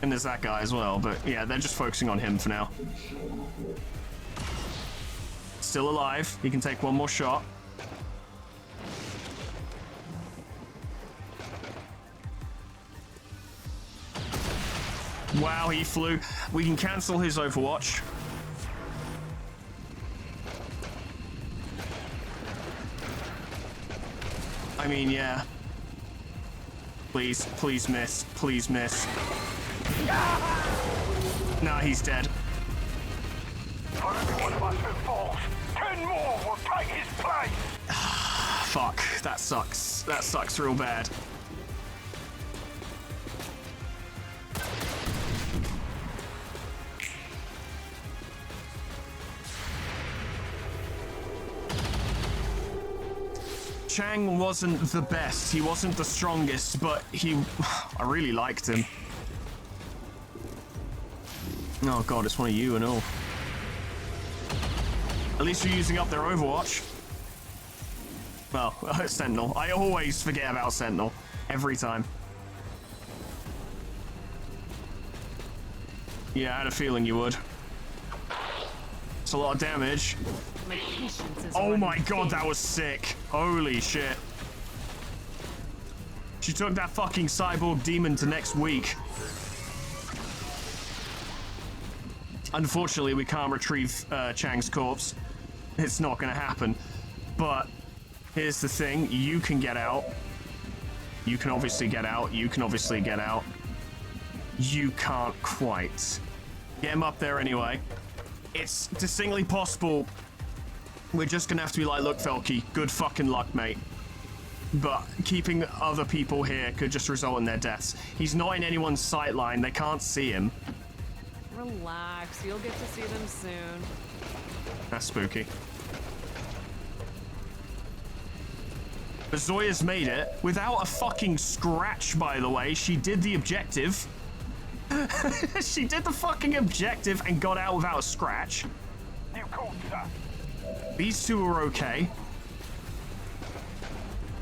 And there's that guy as well, but yeah, they're just focusing on him for now. Still alive. He can take one more shot. Wow, he flew. We can cancel his Overwatch. I mean, yeah. Please, please miss. Please miss. Nah, he's dead. For every one of us who falls, 10 more will take his place. Fuck, that sucks. That sucks real bad. Chang wasn't the best, he wasn't the strongest, but I really liked him. Oh god, it's one of you and all. At least you're using up their Overwatch. Well, Sentinel. I always forget about Sentinel. Every time. Yeah, I had a feeling you would. It's a lot of damage. My patience is Oh my running god, thin. that was sick. Holy shit. She took that fucking cyborg demon to next week. Unfortunately, we can't retrieve Chang's corpse. It's not gonna happen. But here's the thing, you can get out. You can obviously get out. You can obviously get out. You can't quite. Get him up there anyway. It's distinctly possible. We're just gonna have to be like, look, Felky, good fucking luck, mate. But keeping other people here could just result in their deaths. He's not in anyone's sight line. They can't see him. Relax, you'll get to see them soon. That's spooky. But Zoya's made it without a fucking scratch, by the way. She did the objective. She did the fucking objective and got out without a scratch. You called, sir. These two are okay.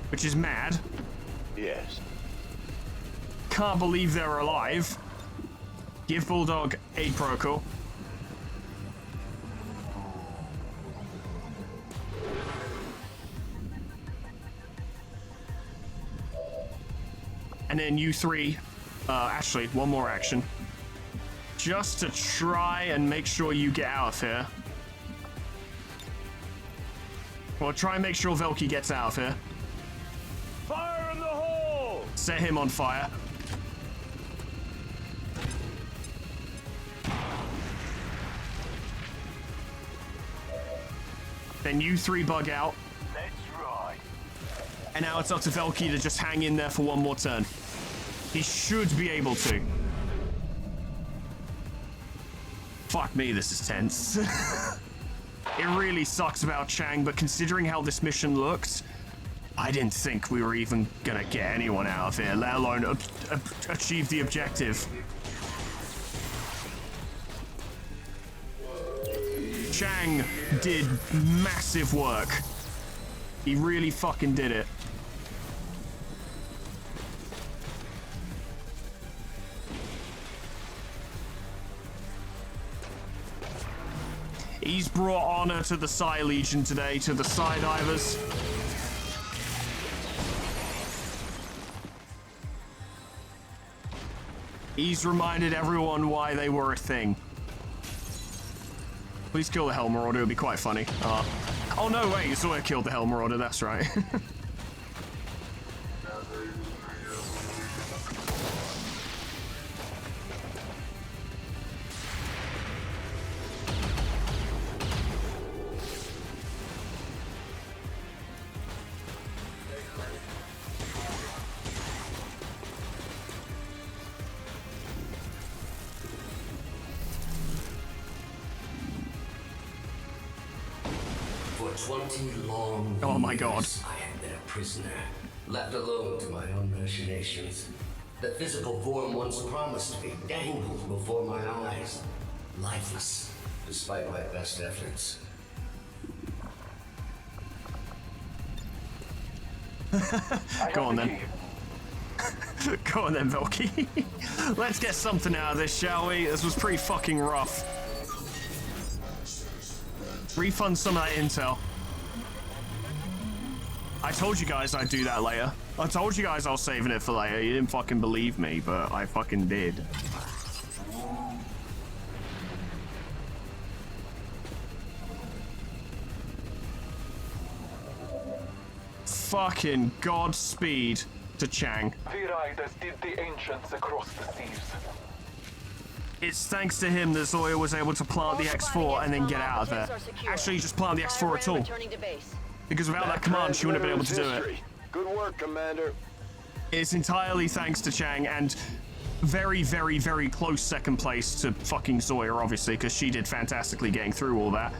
Which is mad. Yes. Can't believe they're alive. Give Bulldog aid protocol. And then you three, actually, one more action. Just to try and make sure you get out of here. Well, try and make sure Velky gets out of here. Fire in the hole! Set him on fire. Then you three bug out. Let's ride. And now it's up to Velky to just hang in there for one more turn. He should be able to. Fuck me, this is tense. It really sucks about Chang, but considering how this mission looked, I didn't think we were even gonna get anyone out of here, let alone achieve the objective. Chang did massive work. He really fucking did it. He's brought honor to the Psy Legion today, to the Psy Divers. He's reminded everyone why they were a thing. Please kill the Hell Marauder, it would be quite funny. Oh no, wait, Zoya killed the Hell Marauder, that's right. For 20 long Oh my God. years, I have been a prisoner, left alone to my own machinations. The physical form once promised me dangled before my eyes, lifeless, despite my best efforts. Go on then. Go on then, Velky. Let's get something out of this, shall we? This was pretty fucking rough. Refund some of that intel. I told you guys I'd do that later. I told you guys I was saving it for later. You didn't fucking believe me, but I fucking did. Fucking Godspeed to Chang. The riders did the ancients across the seas. It's thanks to him that Zoya was able to plant the X4 and then get out of there. Actually, just plant the X4 at all. Because without that command, she wouldn't have been able to do it. Good work, Commander. It's entirely thanks to Chang and very, very, very close second place to fucking Zoya, obviously, because she did fantastically getting through all that.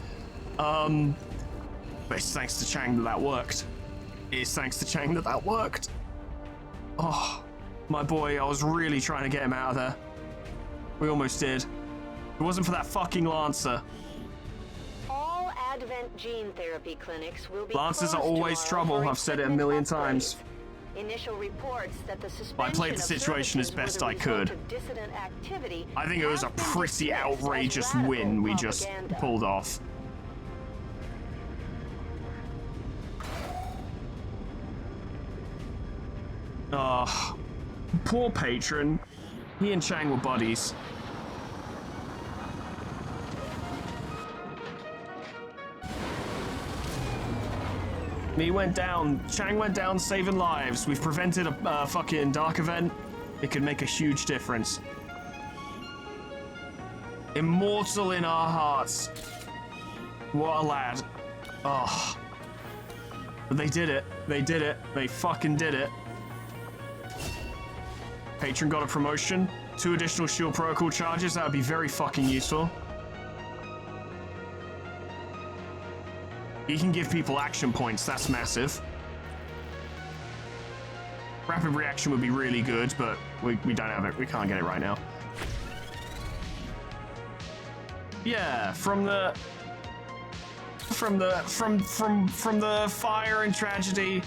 But it's thanks to Chang that that worked. It's thanks to Chang that that worked. Oh, my boy, I was really trying to get him out of there. We almost did. If it wasn't for that fucking Lancer. All Advent gene therapy clinics will be Lancers are closed always tomorrow trouble. for I've said it a equipment million upgrades. times. Initial reports that the suspension I played the situation as best I could. I think it was a pretty outrageous win we just pulled off. Poor Patron. He and Chang were buddies. He went down. Chang went down saving lives. We've prevented a fucking dark event. It could make a huge difference. Immortal in our hearts. What a lad. Oh. But they did it. They did it. They fucking did it. Patron got a promotion. 2 additional shield protocol charges. That would be very fucking useful. He can give people action points. That's massive. Rapid reaction would be really good, but we don't have it. We can't get it right now. Yeah, from the fire and tragedy,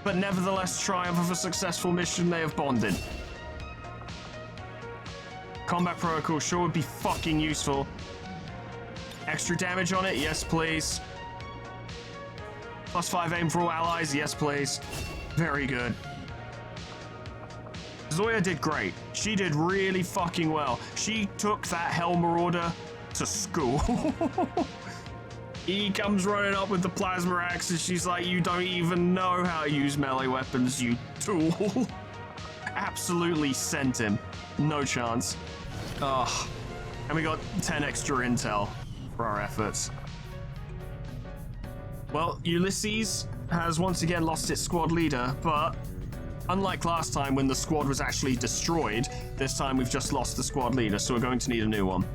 but nevertheless triumph of a successful mission, they have bonded. Combat protocol sure would be fucking useful. Extra damage on it? Yes, please. +5 aim for all allies? Yes, please. Very good. Zoya did great. She did really fucking well. She took that Hell Marauder to school. He comes running up with the plasma axe and she's like, you don't even know how to use melee weapons, you tool. Absolutely sent him. No chance. Ugh. And we got 10 extra intel for our efforts. Well, Ulysses has once again lost its squad leader, but unlike last time when the squad was actually destroyed, this time we've just lost the squad leader, so we're going to need a new one.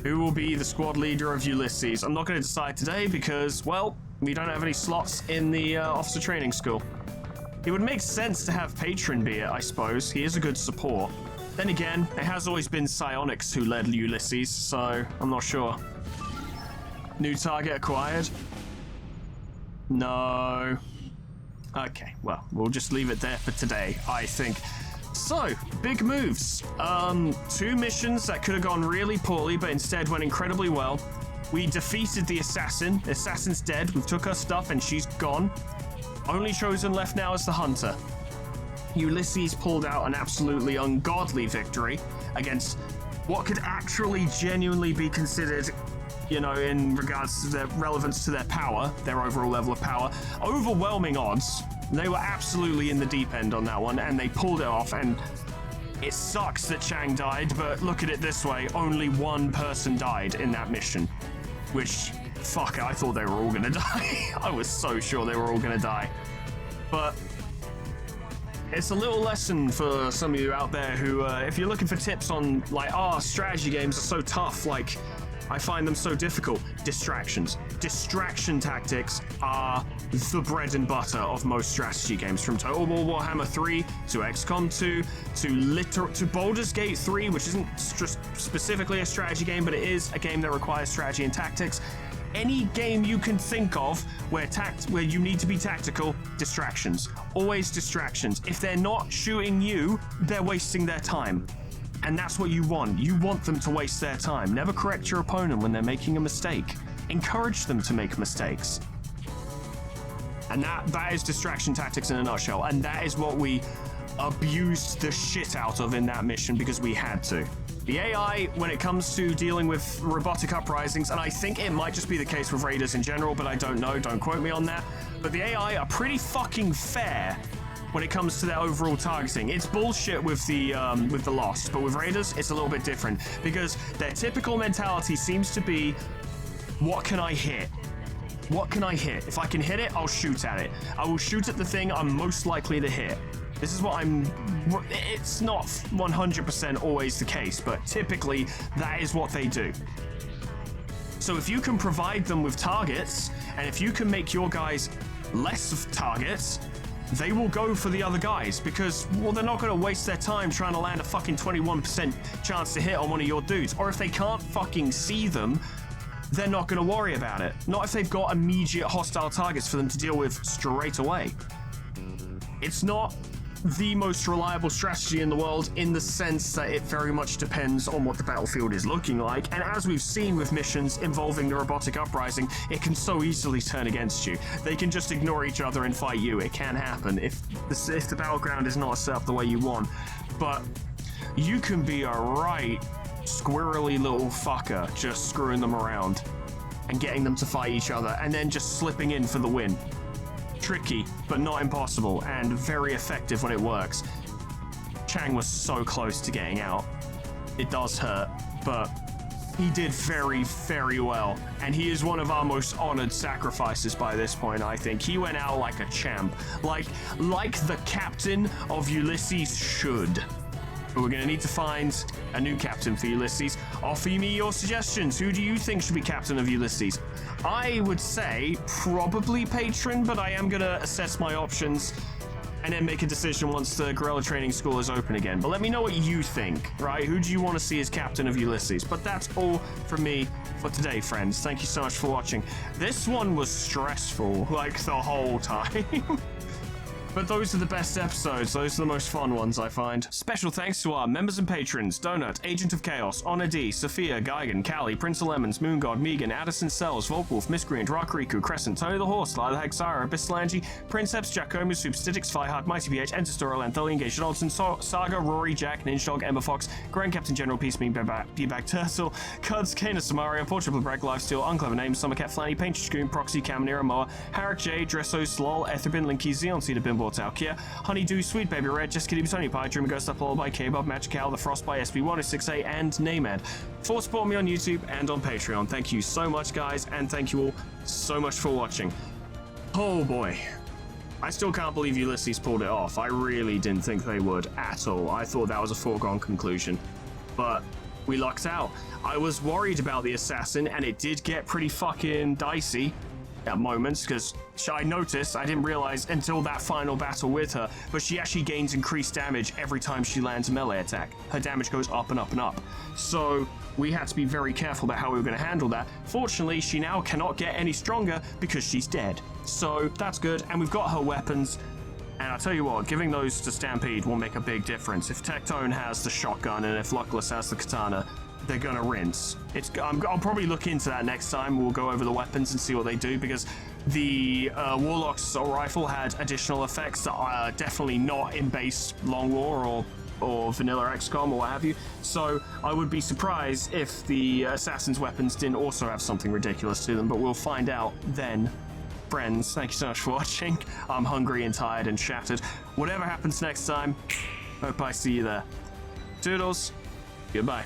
Who will be the squad leader of Ulysses? I'm not going to decide today because, well, we don't have any slots in the officer training school. It would make sense to have Patron be it, I suppose. He is a good support. Then again, it has always been Psionics who led Ulysses, so I'm not sure. New target acquired? No. Okay, well, we'll just leave it there for today, I think. So, big moves. 2 missions that could have gone really poorly, but instead went incredibly well. We defeated the assassin. The assassin's dead. We took her stuff and she's gone. Only chosen left now is the hunter. Ulysses pulled out an absolutely ungodly victory against what could actually genuinely be considered, you know, in regards to their relevance to their power, their overall level of power, overwhelming odds. They were absolutely in the deep end on that one, and they pulled it off, and it sucks that Chang died, but look at it this way, only 1 person died in that mission. Which, fuck it, I thought they were all gonna die. I was so sure they were all gonna die. But it's a little lesson for some of you out there who, if you're looking for tips on, like, strategy games are so tough, like, I find them so difficult. Distractions. Distraction tactics are the bread and butter of most strategy games, from Total War Warhammer 3 to XCOM 2 to Baldur's Gate 3, which isn't just specifically a strategy game, but it is a game that requires strategy and tactics. Any game you can think of where you need to be tactical, distractions. Always distractions. If they're not shooting you, they're wasting their time. And that's what you want. You want them to waste their time. Never correct your opponent when they're making a mistake. Encourage them to make mistakes. And that is distraction tactics in a nutshell. And that is what we abused the shit out of in that mission because we had to. The AI, when it comes to dealing with robotic uprisings, and I think it might just be the case with Raiders in general, but I don't know, don't quote me on that, but the AI are pretty fucking fair when it comes to their overall targeting. It's bullshit with the Lost, but with Raiders, it's a little bit different because their typical mentality seems to be, what can I hit? What can I hit? If I can hit it, I'll shoot at it. I will shoot at the thing I'm most likely to hit. This is what it's not 100% always the case, but typically that is what they do. So if you can provide them with targets, and if you can make your guys less of targets, they will go for the other guys because, well, they're not going to waste their time trying to land a fucking 21% chance to hit on one of your dudes. Or if they can't fucking see them, they're not going to worry about it. Not if they've got immediate hostile targets for them to deal with straight away. It's not the most reliable strategy in the world in the sense that it very much depends on what the battlefield is looking like, and as we've seen with missions involving the robotic uprising, it can so easily turn against you. They can just ignore each other and fight you. It can happen if the battleground is not set up the way you want, but you can be a right squirrely little fucker just screwing them around and getting them to fight each other and then just slipping in for the win. Tricky, but not impossible, and very effective when it works. Chang was so close to getting out. It does hurt, but he did very, very well, and he is one of our most honored sacrifices by this point, I think. He went out like a champ, like the captain of Ulysses should. But we're going to need to find a new captain for Ulysses. Offer me your suggestions. Who do you think should be captain of Ulysses? I would say probably Patron, but I am going to assess my options and then make a decision once the Guerrilla Training School is open again. But let me know what you think, right? Who do you want to see as captain of Ulysses? But that's all from me for today, friends. Thank you so much for watching. This one was stressful, like, the whole time. But those are the best episodes. Those are the most fun ones, I find. Special thanks to our members and patrons: Donut, Agent of Chaos, Honor D, Sophia, Geigen, Callie, Prince of Lemons, Moon God, Megan, Addison Sells, Volkwolf, Miscreant, Rakriku, Crescent, Tony the Horse, Lila the Hexara, Bislangi, Princeps, Giacomo, Superstitics, Flyhard, Mighty PH, Enterstora, Lantholian, Gage Donaldson, Saga, Rory, Jack, Ninjadog, Ember Fox, Grand Captain General Peace, B-Bag Turtle, Cuds, Kana Samaria, Portugal Bragg, Lifesteal, Unclever Names, Summercat, Flanny, Painted Scoon, Proxy, Caminera, Moa, Harik J, Dressos, Lol, Etherbin, Linky, Xeon, Cedar, Bimbo, Talkia, Honeydew, Sweet Baby Red, Jessica D, Tony Pie, Dreamer Ghost, Apollo by K-Bob, Magical, The Frost by SB106A, and Namad. For support me on YouTube and on Patreon. Thank you so much, guys, and thank you all so much for watching. Oh boy. I still can't believe Ulysses pulled it off. I really didn't think they would at all. I thought that was a foregone conclusion. But we lucked out. I was worried about the assassin, and it did get pretty fucking dicey at moments, because I noticed, I didn't realize until that final battle with her, but she actually gains increased damage every time she lands a melee attack. Her damage goes up and up and up. So we had to be very careful about how we were going to handle that. Fortunately, she now cannot get any stronger because she's dead. So that's good, and we've got her weapons. And I'll tell you what, giving those to Stampede will make a big difference. If Tectone has the shotgun and if Luckless has the katana, they're gonna rinse. I'll probably look into that next time. We'll go over the weapons and see what they do, because the Warlock's assault rifle had additional effects that are definitely not in base Long War or vanilla XCOM or what have you. So I would be surprised if the assassin's weapons didn't also have something ridiculous to them, but we'll find out then. Friends, thank you so much for watching. I'm hungry and tired and shattered. Whatever happens next time, hope I see you there. Toodles, goodbye.